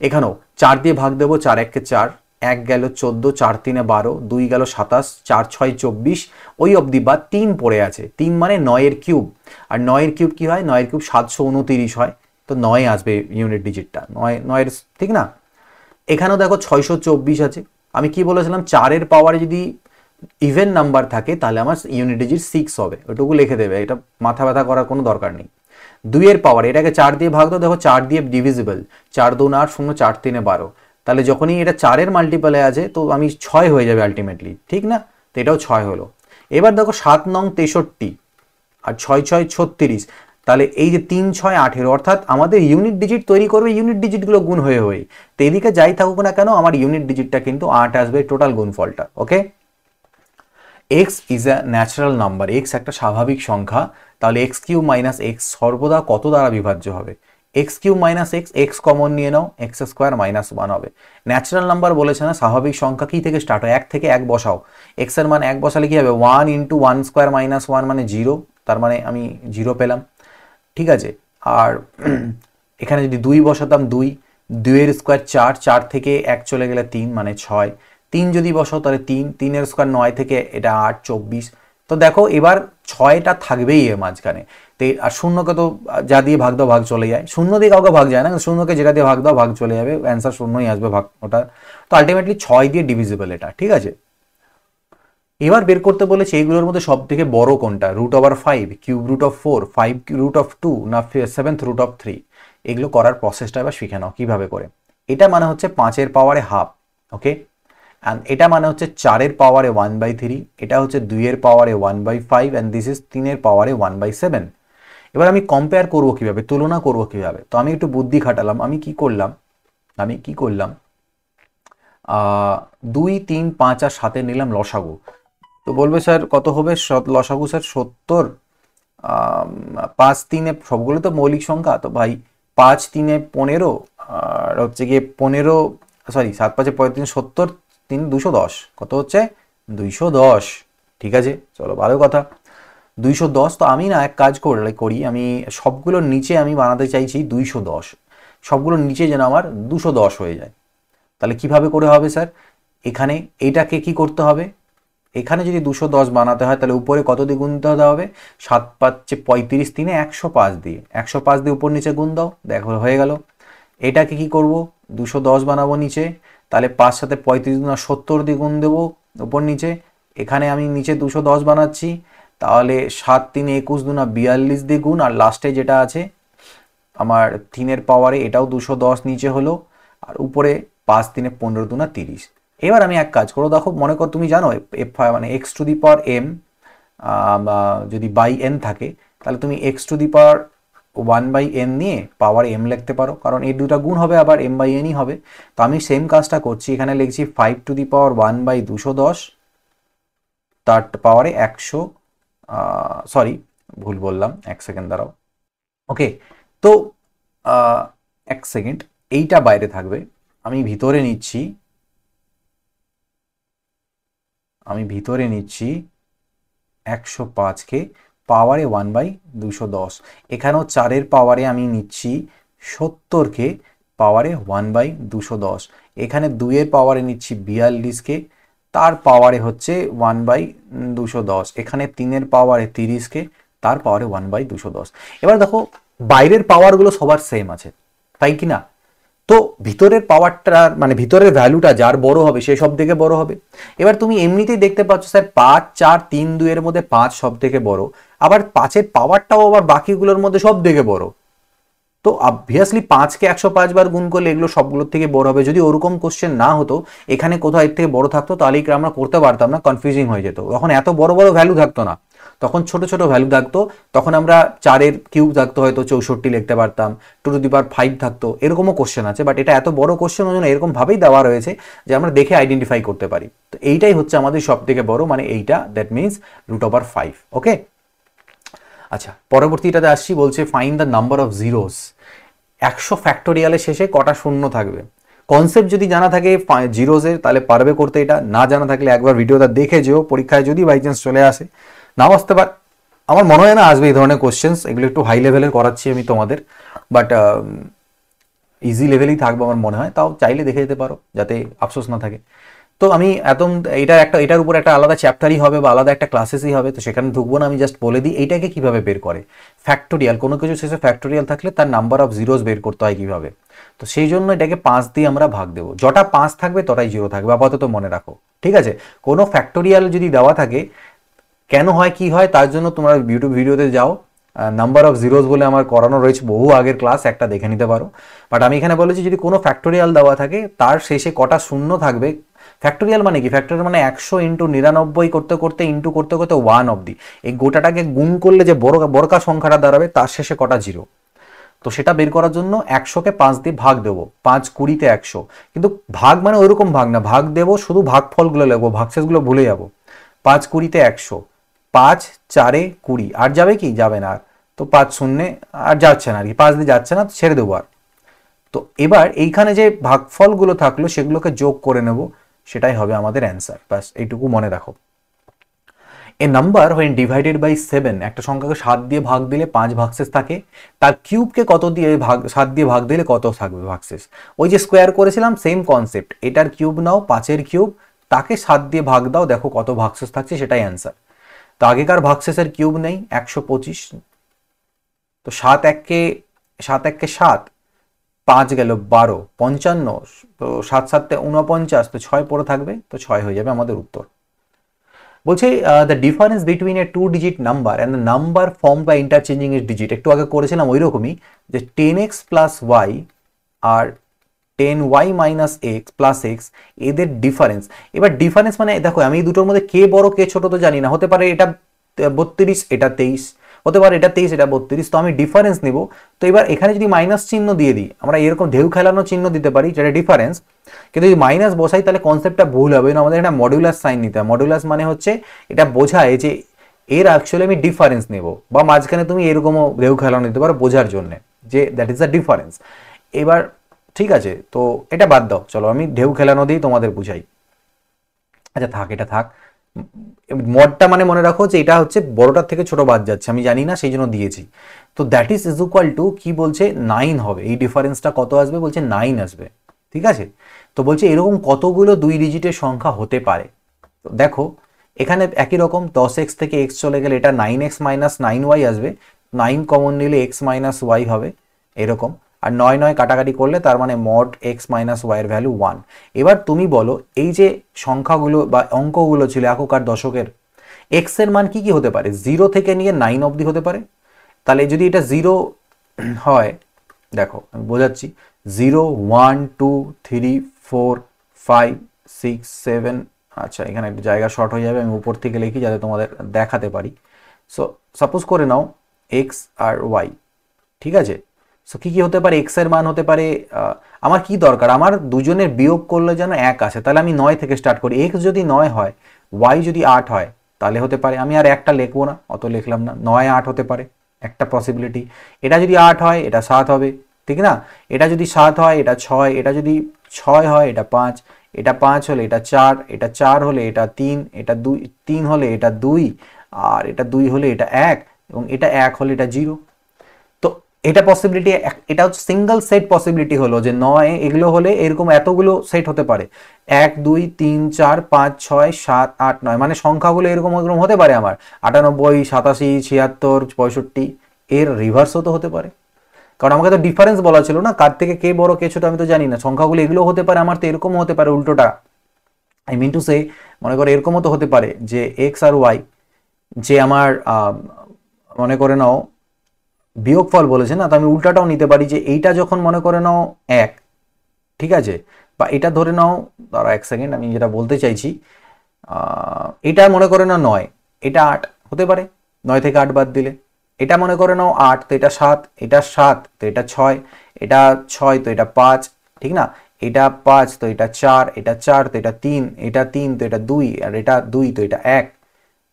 এখানেও 4 দিয়ে ভাগ দেবো, 4 1 4, 1 গেল 14, 4 3 12, 2 গেল 27, 4 6 24, ওই অবধি বা 3 পড়ে আছে। 3 মানে 9 এর কিউব, আর 9 এর কিউব কি হয়? 9 এর কিউব 729 হয়, তো 9 আসবে ইউনিট ডিজিটটা, 9 ঠিক না? এখানেও দেখো 624 আছে। আমি কি বলেছিলাম? 4 এর পাওয়ারে যদি ইভেন নাম্বার থাকে তাহলে আমার ইউনিট ডিজিট 6 হবে, ওইটুকু লিখে দেবে, এটা মাথা ব্যথা করার কোনো দরকার নেই। 2 এর পাওয়ার, এটাকে 4 দিয়ে ভাগ দাও, দেখো 4 দিয়ে ডিভিজিবল, 4 2 8 0, 4 3 12, তাহলে যখনই এটা 4 এর মাল্টিপলে আছে তো আমি 6 হয়ে যাবে আলটিমেটলি, ঠিক না? তো এটাও 6 হলো। এবার দেখো 7 9 63 আর 6 6 36, তাহলে এই যে 3 6 18, অর্থাৎ আমাদের ইউনিট ডিজিট তৈরি করবে ইউনিট ডিজিটগুলো গুণ হয়ে হয়ে, তো এদিকে যাই থাকুক না কেন আমার ইউনিট ডিজিটটা কিন্তু 8 আসবে টোটাল গুণফলটা। Okay, x is a natural number, x একটা স্বাভাবিক সংখ্যা, তাহলে এক্স কিউব মাইনাস এক্স সর্বদা কত দ্বারা বিভাজ্য হবে? X cube minus x, x common নিয়ে নাও, এক্স স্কোয়ার মাইনাস 1 হবে। ন্যাচারাল নাম্বার বলেছে না, স্বাভাবিক সংখ্যা কি থেকে স্টার্ট হয়? 1 থেকে 1 বসাও, এক্স এর মান 1 বসালে কি হবে? 1 ইন্টু 1 স্কোয়ার মাইনাস 1 মানে 0, তার মানে আমি 0 পেলাম, ঠিক আছে? আর এখানে যদি 2 বসাতাম, 2 2 এর স্কোয়ার 4, 4 থেকে 1 চলে গেলে 3 মানে 6, 3 যদি বসাও তাহলে 3, 3 এর স্কোয়ার 9 থেকে এটা 8 24, তো দেখো এবার 6টা থাকবেই এর মাঝখানে, তো আর শূন্যকে তো যা দিয়ে ভাগ দাও ভাগ চলে যায়, শূন্য দিয়ে কাউকে ভাগ যায় না, শূন্যকে যেটা দিয়ে ভাগ দাও ভাগ চলে যাবে, অ্যান্সার শূন্যই আসবে ভাগ ওটা, তো আলটিমেটলি 6 দিয়ে ডিভিজিবল এটা, ঠিক আছে? এবার বের করতে বলেছে এইগুলোর মধ্যে সব থেকে বড় কোনটা, √5, cube root of 4, 5 root of 2, না 7th রুট অফ 3। এগুলো করার প্রসেসটা এবার শিখে নাও কিভাবে করে। এটা মানে হচ্ছে 5 এর পাওয়ারে হাফ, ওকে, অ্যান্ড এটা মানে হচ্ছে 4 এর পাওয়ারে 1/3, এটা হচ্ছে 2 এর পাওয়ারে 1/5, অ্যান্ড দিস ইজ 3 এর পাওয়ারে 1/7। এবার আমি কম্পেয়ার করবো কিভাবে, তুলনা করবো কিভাবে? তো আমি একটু বুদ্ধি খাটালাম, আমি কি করলাম 2 3 5 আর 7 নিলাম লসাগু। তো বলবে স্যার কত হবে লসাগু? স্যার 70, 5 3 সবগুলো তো মৌলিক সংখ্যা, তো ভাই 5 3 15, আর হচ্ছে গিয়ে 15, সরি 7 5 35 70, 3 210, কত হচ্ছে? 210, ঠিক আছে, চলো ভালো কথা, 210। তো আমি না এক কাজ করি, আমি সবগুলোর নিচে আমি বানাতে চাইছি 210, সবগুলোর নিচে যেন আমার 210 হয়ে যায়। তাহলে কিভাবে করে হবে স্যার? এখানে এটাকে কি করতে হবে? এখানে যদি 210 বানাতে হয় তাহলে উপরে কত দিয়ে গুণ দিতে হবে? 7 5 35, 3 105 দিয়ে, 105 দিয়ে উপর নিচে গুণ দাও, দেখো হয়ে গেল। এটাকে কি করব? 210 বানাবো নিচে, তাহলে 5 সাথে 35 গুণ 70 দিয়ে গুণ দেবো উপর নিচে, এখানে আমি নিচে 210 বানাচ্ছি, তাহলে 7 3 21 দুনা 42 দিয়ে গুণ, আর লাস্টে যেটা আছে আমার 3 এর পাওয়ারে এটাও 210 নিচে হলো, আর উপরে 5 3 15 দুনা 30। এবার আমি এক কাজ করো, দেখো মনে কর তুমি জানো মানে x to the power m যদি বাই এন থাকে, তাহলে তুমি x to the power 1/n নিয়ে পাওয়ার এম লিখতে পারো, কারণ এই দুটা গুণ হবে আবার m/nই হবে। তো আমি সেম কাজটা করছি, এখানে লিখছি 5 টু দি পাওয়ার 1/210, তার পাওয়ারে 100, সরি ভুল বললাম, এক সেকেন্ড দাঁড়াও, ওকে। তো এক সেকেন্ড, এইটা বাইরে থাকবে, আমি ভিতরে নিচ্ছি 105কে পাওয়ারে 1/210, এখানেও 4 পাওয়ারে আমি নিচ্ছি 70কে পাওয়ারে 1/210, এখানে 2 এর পাওয়ারে নিচ্ছি 42কে, তার পাওয়ারে হচ্ছে 1/210, এখানে 3 এর পাওয়ারে 30কে, তার পাওয়ারে 1/210। এবার দেখো বাইরের পাওয়ারগুলো সবার সেম আছে, তাই কি না? তো ভিতরের পাওয়ারটা মানে ভিতরের ভ্যালুটা যার বড় হবে সে সব থেকে বড় হবে। এবার তুমি এমনিতেই দেখতে পাচ্ছ স্যার 5 4 3 2 এর মধ্যে 5 সব থেকে বড়, আবার 5 এর পাওয়ারটাও আবার বাকিগুলোর মধ্যে সব থেকে বড়, তো অবভিয়াসলি 5কে 105 বার গুণ করলে এগুলো সবগুলোর থেকে বড় হবে। যদি ওরকম কোশ্চেন না হতো, এখানে কোথাও এর থেকে বড় থাকতো, তাহলে আমরা করতে পারতাম না, কনফিউজিং হয়ে যেত, তখন এত বড় বড় ভ্যালু থাকতো না, তখন ছোট ছোট ভ্যালু থাকতো, তখন আমরা 4 এর কিউব থাকতো, হয়তো 64 লিখতে পারতাম, 2 টু দি পাওয়ার 5 থাকতো, এরকমও কোশ্চেন আছে, বাট এটা এত বড় কোশ্চেন ওই জন্য এরকম ভাবেই দেওয়া রয়েছে যে আমরা দেখে আইডেন্টিফাই করতে পারি। তো এইটাই হচ্ছে আমাদের সব থেকে বড়, মানে এইটা, দ্যাট মিনস √5, ওকে। আচ্ছা পরবর্তীটাতে আসছি, বলছে find the number of zeros. 100 ফ্যাক্টোরিয়ালের শেষে কটা শূন্য থাকবে? কনসেপ্ট যদি জানা থাকে জিরোজের তাহলে পারবে করতে, এটা না জানা থাকলে একবার ভিডিওটা দেখে যেও, পরীক্ষায় যদি বাই চান্স চলে আসে, নাও আসতে পারে, আমার মনে হয় না আসবে এই ধরনের কোশ্চেন্স, এগুলো একটু হাই লেভেলের করাচ্ছি আমি তোমাদের, বাট ইজি লেভেলেই থাকবে আমার মনে হয়, তাও চাইলে দেখে যেতে পারো যাতে আফসোস না থাকে। তো আমি এটার উপর একটা আলাদা চ্যাপ্টারই হবে বা আলাদা একটা ক্লাসেসই হবে, তো সেখানে ঢুকবো না, আমি জাস্ট বলে দিই এইটাকে কিভাবে বের করে। ফ্যাক্টোরিয়াল, কোনো কিছু শেষে ফ্যাক্টোরিয়াল থাকলে তার নাম্বার অফ জিরোস বের করতে হয় কিভাবে। তো সেই জন্য এটাকে 5 দিয়ে আমরা ভাগ দেবো, যটা 5 থাকবে তটাই জিরো থাকবে, আপাতত মনে রাখো, ঠিক আছে। কোনো ফ্যাক্টোরিয়াল যদি দেওয়া থাকে কেন হয় কি হয় তার জন্য তোমরা ইউটিউব ভিডিওতে যাও, নাম্বার অফ জিরোস বলে আমার করানো রয়েছে বহু আগের ক্লাস, একটা দেখে নিতে পারো। বাট আমি এখানে বলেছি যদি কোনো ফ্যাক্টোরিয়াল দেওয়া থাকে তার শেষে কটা শূন্য থাকবে। ফ্যাক্টোরিয়াল মানে কি? ফ্যাক্টোরিয়াল মানে 100 × 99 করতে করতে ইন্টু করতে করতে 1 অবধি এই গোটাটাকে গুণ করলে যে বড়কা সংখ্যাটা দাঁড়াবে তার শেষে কটা জিরো। তো সেটা বের করার জন্য 100কে 5 দিয়ে ভাগ দেবো, 5 20 100। কিন্তু ভাগ মানে ওইরকম ভাগ না, ভাগ দেবো শুধু ভাগফলগুলো লিখবো, ভাগশেষগুলো ভুলে যাবো। 5 20 100, 5 4 20, আর যাবে কি? যাবে না। তো 5 শূন্যে আর যাচ্ছে না আর কি, 5 দিয়ে যাচ্ছে না, ছেড়ে দেবো আর। তো এবার এইখানে যে ভাগফলগুলো থাকলো সেগুলোকে যোগ করে নেব, সেটাই হবে আমাদের অ্যান্সার। ব্যাস এইটুকু মনে রাখো। এ নাম্বার হোয়েন ডিভাইডেড বাই 7, একটা সংখ্যাকে 7 দিয়ে ভাগ দিলে 5 ভাগশেষ থাকে, তার কিউবকে কত দিয়ে 7 দিয়ে ভাগ দিলে কত থাকবে ভাগশেষ? ওই যে স্কোয়ার করেছিলাম সেম কনসেপ্ট, এটার কিউব নাও 5-এর কিউব, তাকে 7 দিয়ে ভাগ দাও, দেখো কত ভাগশেষ থাকছে, সেটাই অ্যান্সার। তো আগেকার ভাগশেষের কিউব নেই 125, তো 7 1 কে 7, 5 গেল 12, 55, তো 7 7 49, তো 6 পড়ে থাকবে, তো 6 হয়ে যাবে আমাদের উত্তর। বলছে the difference between a 2-digit number and the number form by interchanging এর ডিজিট, একটু আগে করেছিলাম ওই রকমই, যে 10x প্লাস ওয়াই আর 10y minus x plus x, এদের ডিফারেন্স। এবার ডিফারেন্স মানে দেখো আমি এই দুটোর মধ্যে কে বড় কে ছোট তো জানি না, হতে পারে এটা 32 এটা 23, হতে পারে এটা 23 এটা 32, তো আমি ডিফারেন্স নিব। তো এবার এখানে যদি মাইনাস চিহ্ন দিয়ে দিই, আমরা এরকম ঢেউ খেলানো চিহ্ন দিতে পারি যেটা ডিফারেন্স, কিন্তু যদি মাইনাস বসাই তাহলে কনসেপ্টটা ভুল হবে না, আমাদের এটা মডুলাস সাইন নিতে হয়। মডুলাস মানে হচ্ছে এটা বোঝায় যে এর অ্যাকচুয়ালি আমি ডিফারেন্স নেব, বা মাঝখানে তুমি এরকমও ঢেউ খেলানো নিতে পারো বোঝার জন্য যে দ্যাট ইজ দ্য ডিফারেন্স। এবার ঠিক আছে, তো এটা বাদ দাও, চলো আমি ঢেউ খেলানো দিয়েই তোমাদের বুঝাই। আচ্ছা থাক, এটা থাক। মডটা মানে মনে রাখো যে এটা হচ্ছে বড়টার থেকে ছোট বাদ যাচ্ছে, আমি জানি না সেই জন্য দিয়েছি। তো দ্যাট ইজ ইকুয়াল টু কি বলছে 9 হবে, এই ডিফারেন্সটা কত আসবে বলছে 9 আসবে, ঠিক আছে। তো বলছে এরকম কতগুলো 2 ডিজিটের সংখ্যা হতে পারে। তো দেখো এখানে একই রকম 10x থেকে x চলে গেলে এটা 9x মাইনাস 9y আসবে, 9 কমন নিলে x মাইনাস ওয়াই হবে এরকম, আর 9 9 কাটাকাটি করলে তার মানে মড x মাইনাস ওয়াই এর ভ্যালু 1। এবার তুমি বলো এই যে সংখ্যাগুলো বা অঙ্কগুলো ছিল একক আর দশকের, x এর মান কি কি হতে পারে? 0 থেকে নিয়ে 9 অবধি হতে পারে। তাহলে যদি এটা 0 হয়, দেখো আমি বোঝাচ্ছি, 0 1 2 3 4 5 6 7, আচ্ছা এখানে একটা জায়গা শর্ট হয়ে যাবে, আমি উপর থেকে লিখি যাতে তোমাদের দেখাতে পারি। সো সাপোজ করে নাও এক্স আর ওয়াই, ঠিক আছে। সো কি কি হতে পারে? এক্স এর মান হতে পারে, আমার কি দরকার, আমার দুজনের বিয়োগ করলে যেন 1 আসে, তাহলে আমি 9 থেকে স্টার্ট করি। এক্স যদি 9 হয়, ওয়াই যদি 8 হয়, তাহলে হতে পারে, আমি আর একটা লিখবো না, অত লিখলাম না, 9 8 হতে পারে একটা পসিবিলিটি। এটা যদি 8 হয় এটা 7 হবে, ঠিক না? এটা যদি 7 হয় এটা 6, এটা যদি 6 হয় এটা 5, এটা 5 হলে এটা 4, এটা 4 হলে এটা 3, এটা 2 3 হলে এটা 2, আর এটা 2 হলে এটা 1, এবং এটা 1 হলে এটা 0। তো এটা পসিবিলিটি, এটা হচ্ছে সিঙ্গেল সেট পসিবিলিটি হলো যে 9 এগুলো হলে এরকম এতগুলো সেট হতে পারে, 1 2 3 4 5 6 7 8 9, মানে সংখ্যাগুলো এরকম এরকম হতে পারে আমার 98 87 76 65, এর রিভার্সও তো হতে পারে, কারণ আমাকে তো ডিফারেন্স বলা ছিল না, কার থেকে কে বড় কে ছোট আমি তো জানি না। সংখ্যাগুলো এগুলো হতে পারে, আমার তো এরকম হতে পারে উল্টোটা, আই মিন টু সে, মনে করে এরকমও তো হতে পারে যে এক্স আর ওয়াই, যে আমার মনে করে নাও বিয়োগফল বলেছে না, তো আমি উল্টাটাও নিতে পারি যে এইটা যখন মনে করে নাও 1, ঠিক আছে, বা এটা ধরে নাও, দাঁড়া 1 সেকেন্ড, আমি যেটা বলতে চাইছি, এটা মনে করে নাও 9, এটা 8 হতে পারে 9 থেকে 8 বাদ দিলে। এটা মনে করে নাও 8, তো এটা 7, এটা 7 তো এটা 6, এটা 6 তো এটা 5, ঠিক না? এটা 5 তো এটা 4, এটা 4 তো এটা 3, এটা 3 তো এটা 2, আর এটা 2 তো এটা 1।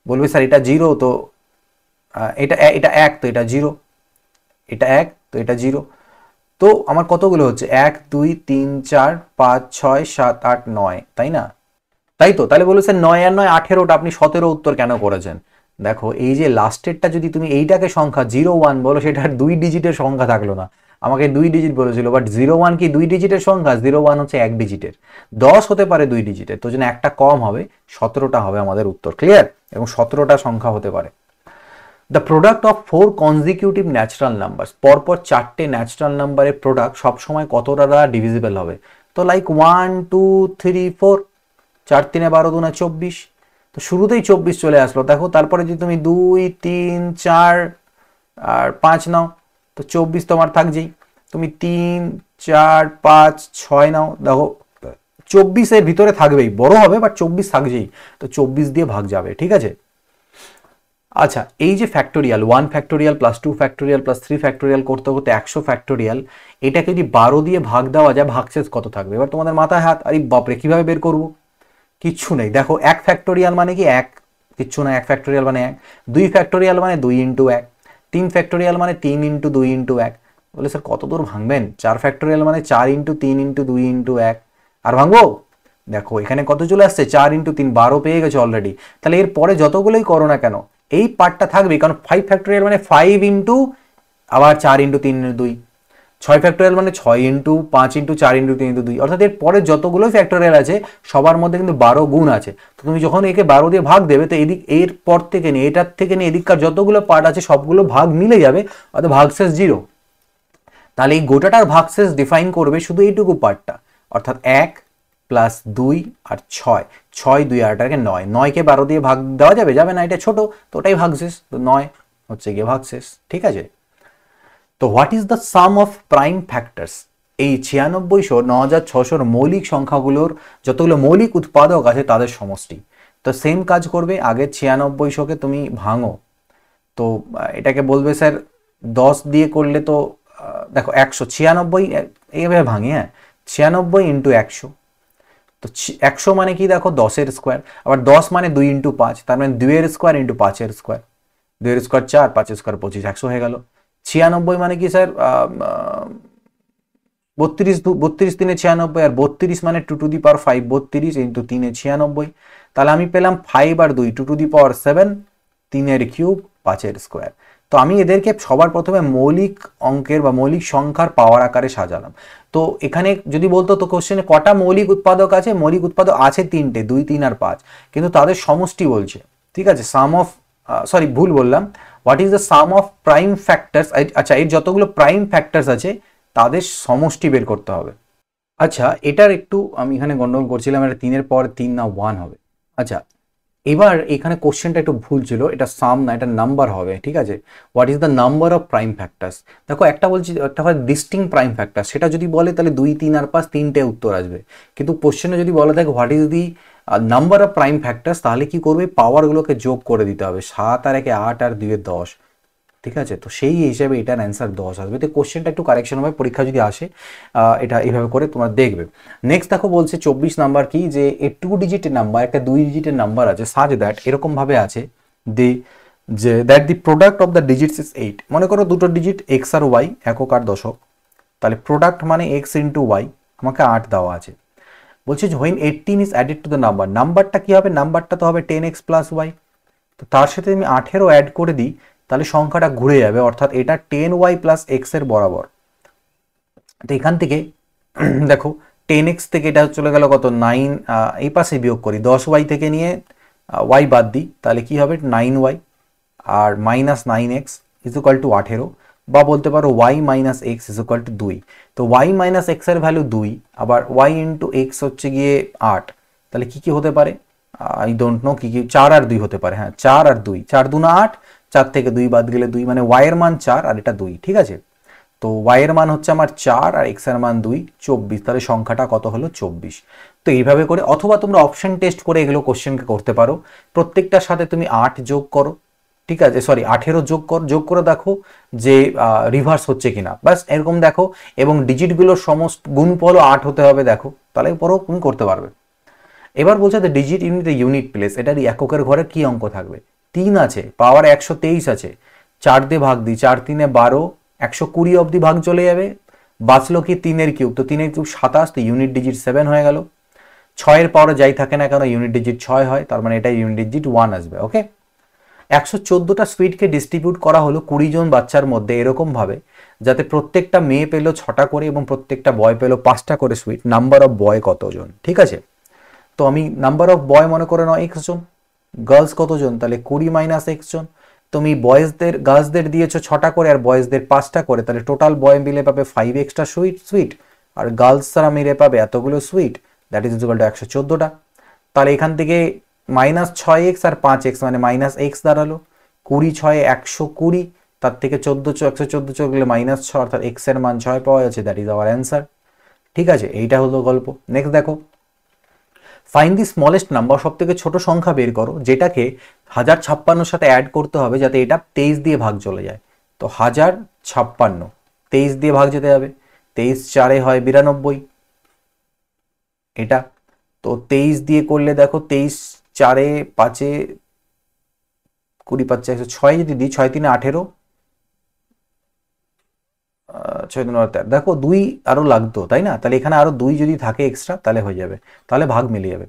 বলবে স্যার এটা 0, তো এটা 1 তো এটা 0, এটা 1 তো এটা 0। তো আমার কতগুলো হচ্ছে 1 2 3 4 5 6 7 8 9, তাই না? তাই তো, তাহলে বলেছেন 9 আর 9 18টা, আপনি 17 উত্তর কেন করেছেন? দেখো এই যে লাস্টেরটা যদি তুমি এইটাকে সংখ্যা 0 1 বলো, সেটা 2 ডিজিটের সংখ্যা থাকলো না, আমাকে 2 ডিজিট বলেছিল, বাট 01 কি 2 ডিজিটের সংখ্যা? 01 হচ্ছে 1 ডিজিটের। 10 হতে পারে 2 ডিজিটের, তো জন্য একটা কম হবে, 17টা হবে আমাদের উত্তর। ক্লিয়ার? এবং 17টা সংখ্যা হতে পারে। The product of 4 consecutive natural number, পরপর 4টে ন্যাচারাল নাম্বারের প্রোডাক্ট সবসময় কতটা দ্বারা ডিভিজিবল হবে? তো লাইক 1 2 3 4, 4 3 12 2 24, তো শুরুতেই 24 চলে আসলো দেখো। তারপরে যদি তুমি 2 3 4 আর 5 নাও, তো 24 তোমার থাকছেই। তুমি 3 4 5 6 নাও, দেখো 24 এর ভিতরে থাকবেই, বড় হবে বাট 24 থাকছেই, তো 24 দিয়ে ভাগ যাবে। ঠিক আছে? আচ্ছা, এই যে factorial 1 factorial plus 2 factorial plus 3 factorial করতে করতে 100 ফ্যাক্টোরিয়াল, এটাকে যদি 12 দিয়ে ভাগ দেওয়া যায়, ভাগশেষ কত থাকবে? এবার তোমাদের মাথায় হাত, আরে বাপরে কিভাবে বের করব? কিচ্ছু নেই, দেখো 1 ফ্যাক্টোরিয়াল মানে কি 1, কিচ্ছু না, 1 ফ্যাক্টোরিয়াল মানে 1, 2 ফ্যাক্টোরিয়াল মানে 2 ইন্টু 1, 3 ফ্যাক্টোরিয়াল মানে 3 ইন্টু 2 ইন্টু 1। বলে স্যার কত দূর ভাঙবেন? 4 ফ্যাক্টোরিয়াল মানে 4 ইন্টু 3 ইন্টু 2 ইন্টু 1, আর ভাঙবো? দেখো এখানে কত চলে আসছে, 4 ইন্টু 3 12 পেয়ে গেছে অলরেডি। তাহলে এর পরে যতগুলোই করো না কেন এই পার্টটা থাকবে, কারণ 5 ফ্যাক্টোরিয়াল মানে 5 ইন্টু আবার 4 ইন্টু 3 ইন্টু 2, 6 ফ্যাক্টোরিয়াল মানে 6 ইন্টু 5 ইন্টু 4 ইন্টু 3 ইন্টু 2, অর্থাৎ এর পরে যতগুলো ফ্যাক্টোরিয়াল আছে সবার মধ্যে কিন্তু 12 গুণ আছে। তো তুমি যখন একে 12 দিয়ে ভাগ দেবে, তো এদিক এর পর থেকে নিয়ে এটার থেকে নিয়ে এদিককার যতগুলো পার্ট আছে সবগুলো ভাগ মিলে যাবে, অর্থাৎ ভাগশেষ 0। তাহলে এই গোটাটার ভাগশেষ ডিফাইন করবে শুধু এইটুকু পার্টটা, অর্থাৎ 1 প্লাস 2 আর 6, 6 2 আর 8 9, 9কে 12 দিয়ে ভাগ দেওয়া যাবে? যাবে না, এটা ছোট, তো ওটাই ভাগশেষ, তো 9 হচ্ছে গিয়ে ভাগশেষ। ঠিক আছে? তো what is the sum of prime factors? এই 9600 9600 মৌলিক সংখ্যাগুলোর যতগুলো মৌলিক উৎপাদক আছে তাদের সমষ্টি। তো সেম কাজ করবে, আগে 9600কে তুমি ভাঙো, তো এটাকে বলবে স্যার 10 দিয়ে করলে তো দেখো 196 এইভাবে ভাঙি, হ্যাঁ 96 ইন্টু 100, তো 100 মানে কি দেখো 10-এর স্কোয়ার, আবার 10 মানে 2 ইন্টু 5, তার মানে 2-এর স্কোয়ার ইন্টু 5-এর স্কোয়ার, 2-এর স্কোয়ার 4, 5-এর স্কোয়ার 25, 100 হয়ে গেল। 96 মানে কি স্যার 32, 32 3 96, আর 32 মানে 2 টু দি পাওয়ার 5, 32 ইন্টু 3 96। তাহলে আমি পেলাম 5 আর 2 2 টু দি পাওয়ার 7, 3-এর কিউব 5-এর স্কোয়ার। তো আমি এদেরকে সবার প্রথমে মৌলিক অঙ্কের বা মৌলিক সংখ্যার পাওয়ার আকারে সাজালাম। তো এখানে যদি বলতো তো কোশ্চেনে কটা মৌলিক উৎপাদক আছে? মৌলিক উৎপাদক আছে 3টে, 2 3 আর 5, কিন্তু তাদের সমষ্টি বলছে। ঠিক আছে? সাম অফ, সরি ভুল বললাম, what is the sum of prime factors. আচ্ছা, এর যতগুলো প্রাইম ফ্যাক্টরস আছে তাদের সমষ্টি বের করতে হবে। আচ্ছা, এটার একটু আমি এখানে গন্ডগোল করছিলাম, এটা 3-এর পর 3 না 1 হবে। আচ্ছা, এবার এখানে কোশ্চেনটা একটু ভুল ছিল, এটা সাম না, এটা নাম্বার হবে। ঠিক আছে? What is the number of prime factors? দেখো একটা বলছি, একটা হয় ডিস্টিং প্রাইম ফ্যাক্টর, সেটা যদি বলে তাহলে 2 3 আর 5 3টে উত্তর আসবে। কিন্তু কোশ্চেনে যদি বলা থাকে what is the number of prime factors, তাহলে কি করবে? পাওয়ারগুলোকে যোগ করে দিতে হবে, 7 আর 1 8 আর 2 10। ঠিক আছে? তো সেই হিসেবে এটার অ্যান্সার 10 আসবে। তো কোশ্চেনটা একটু কারেকশন হবে, পরীক্ষা যদি আসে এটা এইভাবে করে তোমরা দেখবে। নেক্সট দেখো বলছে 24 নাম্বার কি, যে এ 2 ডিজিটের নাম্বার, একটা 2 ডিজিটের নাম্বার আছে, সাজ দ্যাট এরকম ভাবে আছে যে that the product of the digits is 8। মনে করো দুটো ডিজিট এক্স আর ওয়াই, একক আর দশক, তাহলে প্রোডাক্ট মানে এক্স ইন্টু ওয়াই, আমাকে 8 দেওয়া আছে। বলছে যে when 18 is added to the number, নাম্বারটা কি হবে? নাম্বারটা তো হবে 10x প্লাস ওয়াই। তো তার সাথে আমি 8-এরও অ্যাড করে দিই, তাহলে সংখ্যাটা ঘুরে যাবে, অর্থাৎ এটা 10y প্লাস এক্স এর বরাবর। তো এখান থেকে দেখো 10x থেকে এটা চলে গেল কত 9, এই পাশে বিয়োগ করি, 10y থেকে নিয়ে y বাদ দিই, তাহলে কি হবে 9y, আর minus 9x is equal to 18, বা বলতে পারো y minus x is equal to 2। তো y মাইনাস এক্স এর ভ্যালু 2, আবার y ইন্টু এক্স হচ্ছে গিয়ে 8, তাহলে কি কি হতে পারে? আই ডোন্ট নো কি কি, 4 আর 2 হতে পারে, হ্যাঁ 4 আর 2, 4 2 না 8, 4 থেকে 2 বাদ গেলে 2, মানে y এর মান 4 আর এটা 2। ঠিক আছে? তো y এর মান হচ্ছে আমার 4 আর x এর মান 2, 24, তাহলে সংখ্যাটা কত হলো? 24। তো এইভাবে করে, অথবা তোমরা অপশন টেস্ট করে এগুলো কোশ্চেনকে করতে পারো। প্রত্যেকটার সাথে তুমি 8 যোগ করো, ঠিক আছে, সরি 18 যোগ করে দেখো যে রিভার্স হচ্ছে কিনা, বাস এরকম দেখো, এবং ডিজিটগুলোর সমস্ত গুণফল 8 হতে হবে দেখো, তাহলে পরেও তুমি করতে পারবে। এবার বলছে the digit in the unit place, এটার এককের ঘরে কি অঙ্ক থাকবে? 3 আছে, পাওয়ার 123 আছে, 4 দিয়ে ভাগ দিই, 4 3 12, 120 অবধি ভাগ চলে যাবে, বাঁচলো কি 3-এর কিউব, তো 3-এর কিউব 27, তো ইউনিট ডিজিট 7 হয়ে গেল। 6-এর পাওয়ারে যাই থাকে না কেন ইউনিট ডিজিট 6 হয়, তার মানে এটা ইউনিট ডিজিট 1 আসবে। ওকে, 114টা সুইটকে ডিস্ট্রিবিউট করা হলো 20 জন বাচ্চার মধ্যে এরকমভাবে যাতে প্রত্যেকটা মেয়ে পেল 6টা করে এবং প্রত্যেকটা বয় পেল 5টা করে সুইট। নাম্বার অফ বয় কতজন? ঠিক আছে, তো আমি নাম্বার অফ বয় মনে করে নাও x জন, গার্লস কতজন? তাহলে 20 মাইনাস x জন। তুমি বয়েজদের গার্লসদের দিয়েছো 6টা করে আর বয়েজদের 5টা করে, তাহলে টোটাল বয় মিলে পাবে 5 এক্সট্রা সুইট আর গার্লসরা মিলে পাবে এতগুলো sweet, that is equal to 114টা। তাহলে এখান থেকে মাইনাস 6x আর 5x মানে মাইনাস এক্স দাঁড়ালো। 20 6 120, তার থেকে 114 চলে গেলে মাইনাস 6, অর্থাৎ x এর মান 6 পাওয়া যাচ্ছে, দ্যাট ইজ আওয়ার অ্যান্সার। ঠিক আছে, এইটা হলো গল্প। নেক্সট দেখো, ফাইন্ড দি স্মলেস্ট নাম্বার, সব থেকে ছোট সংখ্যা বের করো যেটাকে 1056 সাথে অ্যাড করতে হবে যাতে এটা 23 দিয়ে ভাগ চলে যায়। তো 1056 23 দিয়ে ভাগ যেতে হবে, 23 4 হয় 92, এটা তো 23 দিয়ে করলে দেখো 23 4 5 20 5 106 যদি দিই 6 3 18, 6 3 13, দেখো 2 আরো লাগতো তাই না, তাহলে এখানে আরো 2 যদি থাকে এক্সট্রা তাহলে হয়ে যাবে, তাহলে ভাগ মিলে যাবে।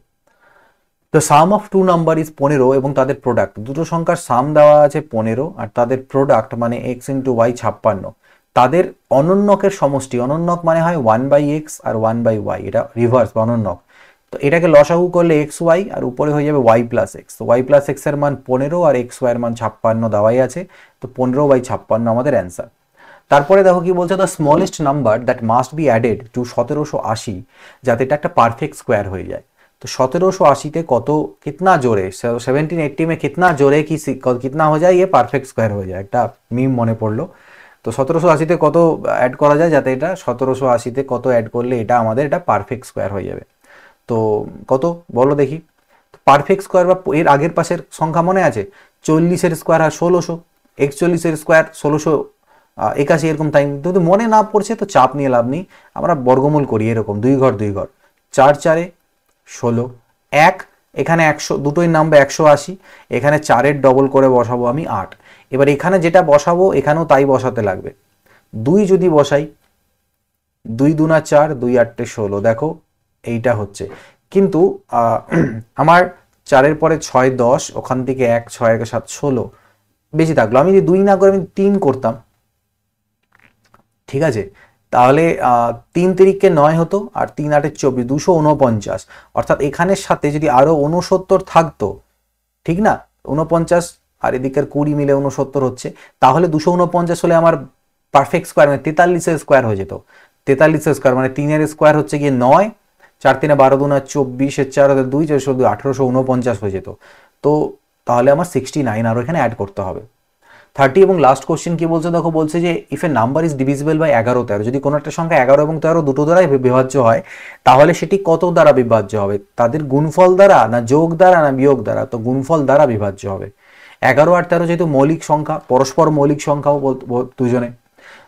The sum of two number is 15 এবং তাদের প্রোডাক্ট, দুটো সংখ্যার সাম দেওয়া আছে 15 আর তাদের প্রোডাক্ট মানে x ইন্টু ওয়াই 56, তাদের অনন্যকের সমষ্টি, অনন্যক মানে হয় 1/x আর 1/y, এটা রিভার্স বা অনন্যক। তো এটাকে লসাগু করলে এক্স ওয়াই আর উপরে হয়ে যাবে ওয়াই প্লাস এক্স, তো ওয়াই প্লাস এক্স এর মান 15 আর এক্স ওয়াই এর মান 56 দেওয়াই আছে, তো 15/56 আমাদের অ্যান্সার। তারপরে দেখো কি বলছে, the smallest number that must be added to 1780 যাতে এটা একটা পারফেক্ট স্কোয়ার হয়ে যায়। तो 1780 কত कितना जोड़े 1780 में कितना जोड़े कि कितना हो जाए ये পারফেক্ট স্কোয়ার হয়ে যায়, একটা মিম মনে পড়লো। তো 1780 কত অ্যাড করা যায় যাতে এটা 1780 কত অ্যাড করলে এটা আমাদের এটা পারফেক্ট স্কোয়ার হয়ে যাবে। তো কত বলো দেখি, পারফেক্ট স্কোয়ার বা এর আগের পাশের সংখ্যা মনে আছে? 40 স্কোয়ার আর 1600, 41 স্কোয়ার 1681 এরকম টাইম, যদি মনে না পড়ছে তো চাপ নিয়ে লাভ নেই, আমরা বর্গমূল করি এরকম 2 ঘর 2 ঘর, 4 4 16, 1 এখানে 100 দুটোই নামবে 180, এখানে 4 ডবল করে বসাবো আমি 8, এবার এখানে যেটা বসাবো এখানেও তাই বসাতে লাগবে। 2 যদি বসাই 2 2 4 2 8 16, দেখো এইটা হচ্ছে, কিন্তু আমার 4 পরে 6 10, ওখান থেকে 1 6 1 7 16 বেশি থাকলো, আমি যদি 2 না করে আমি 3 করতাম, ঠিক আছে, তাহলে 3 তিরিকে 9 হতো আর 3 8 24, 249, অর্থাৎ এখানের সাথে যদি আরো 69 থাকতো, ঠিক না, 49 আর এদিকের 20 মিলে 69 হচ্ছে, তাহলে 249 হলে আমার পারফেক্ট স্কোয়ার মানে 43 স্কোয়ার হয়ে যেত। 43 স্কোয়ার মানে 3 এর স্কোয়ার হচ্ছে গিয়ে 9, 4 3 12 2 24, 4 2 4 2 1849 হয়ে যেত। তো তাহলে আমার 69 আরও এখানে অ্যাড করতে হবে। 30 এবং লাস্ট কোশ্চেন কি বলছে দেখো, বলছে যে if a number is divisible by 11 13, যদি কোনো একটা সংখ্যা 11 এবং 13 দুটো দ্বারাই বিভাজ্য হয় তাহলে সেটি কত দ্বারা বিভাজ্য হবে? তাদের গুণফল দ্বারা না যোগ দ্বারা না বিয়োগ দ্বারা? তো গুণফল দ্বারা বিভাজ্য হবে। 11 আর 13 যেহেতু মৌলিক সংখ্যা, পরস্পর মৌলিক সংখ্যাও দুজনে,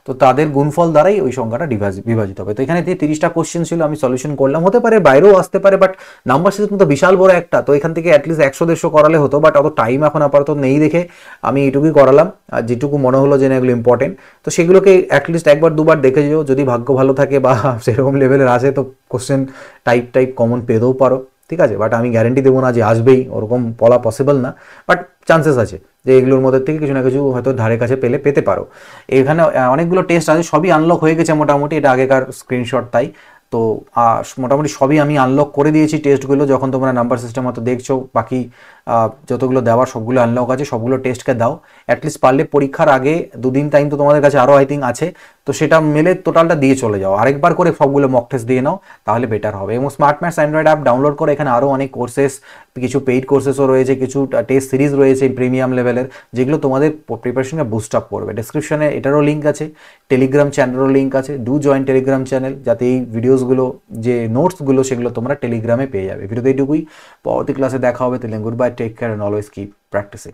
তো তাদের গুণফল দ্বারাই ওই সংখ্যাটা বিভাজিত হবে। তো এখানে 30টা কোশ্চেন ছিল, আমি সলিউশন করলাম, হতে পারে বাইরেও আসতে পারে, বাট নাম্বার সিস্টেম তো বিশাল বড় একটা, তো এখান থেকে অ্যাটলিস্ট 100 করালে হতো, বাট অত টাইম এখন আপাতত নেই দেখে আমি এইটুকুই করালাম, আর যেটুকু মনে হলো যে এগুলো ইম্পর্টেন্ট, তো সেগুলোকে অ্যাটলিস্ট একবার দুবার দেখে যেও, যদি ভাগ্য ভালো থাকে বা সেরকম লেভেলের আসে তো কোশ্চেন টাইপ কমন পেতেও পারো, ঠিক আছে, বাট আমি গ্যারেন্টি দেবো না যে আসবেই, ওরকম বলা পসিবল না, বাট চান্সেস আছে যে এগুলোর মধ্যে থেকে কিছু না কিছু হয়তো ধারে কাছে পেতে পারো। এখানে অনেকগুলো টেস্ট আছে, সবই আনলক হয়ে গেছে মোটামুটি, এটা আগেকার স্ক্রিনশট তাই, তো মোটামুটি সবই আমি আনলক করে দিয়েছি টেস্টগুলো, যখন তোমরা নাম্বার সিস্টেম হয়তো দেখছো, বাকি যতগুলো দেওয়ার সবগুলো আনলক আছে, সবগুলো টেস্টকে দাও, অ্যাটলিস্ট পারলে পরীক্ষার আগে 2 দিন টাইম তো তোমাদের কাছে আরও আই থিঙ্ক আছে, তো সেটা মেলে টোটালটা দিয়ে চলে যাও, আরেকবার করে সবগুলো মক টেস্ট দিয়ে নাও, তাহলে বেটার হবে। এবং smart maths Android app download করে এখানে আরও অনেক কোর্সেস, কিছু পেইড কোর্সেসও রয়েছে, কিছু টেস্ট সিরিজ রয়েছে প্রিমিয়াম লেভেলের, যেগুলো তোমাদের প্রিপারেশনকে বুস্ট আপ করবে। ডেসক্রিপশনে এটারও লিঙ্ক আছে, টেলিগ্রাম চ্যানেলেরও লিঙ্ক আছে, ডু জয়েন টেলিগ্রাম চ্যানেল, যাতে এই ভিডিওসগুলো যে নোটসগুলো সেগুলো তোমরা টেলিগ্রামে পেয়ে যাবে। ভিডিওতে এইটুকুই, পরবর্তী ক্লাসে দেখা হবে, তাহলে good bye, take care and always keep practising.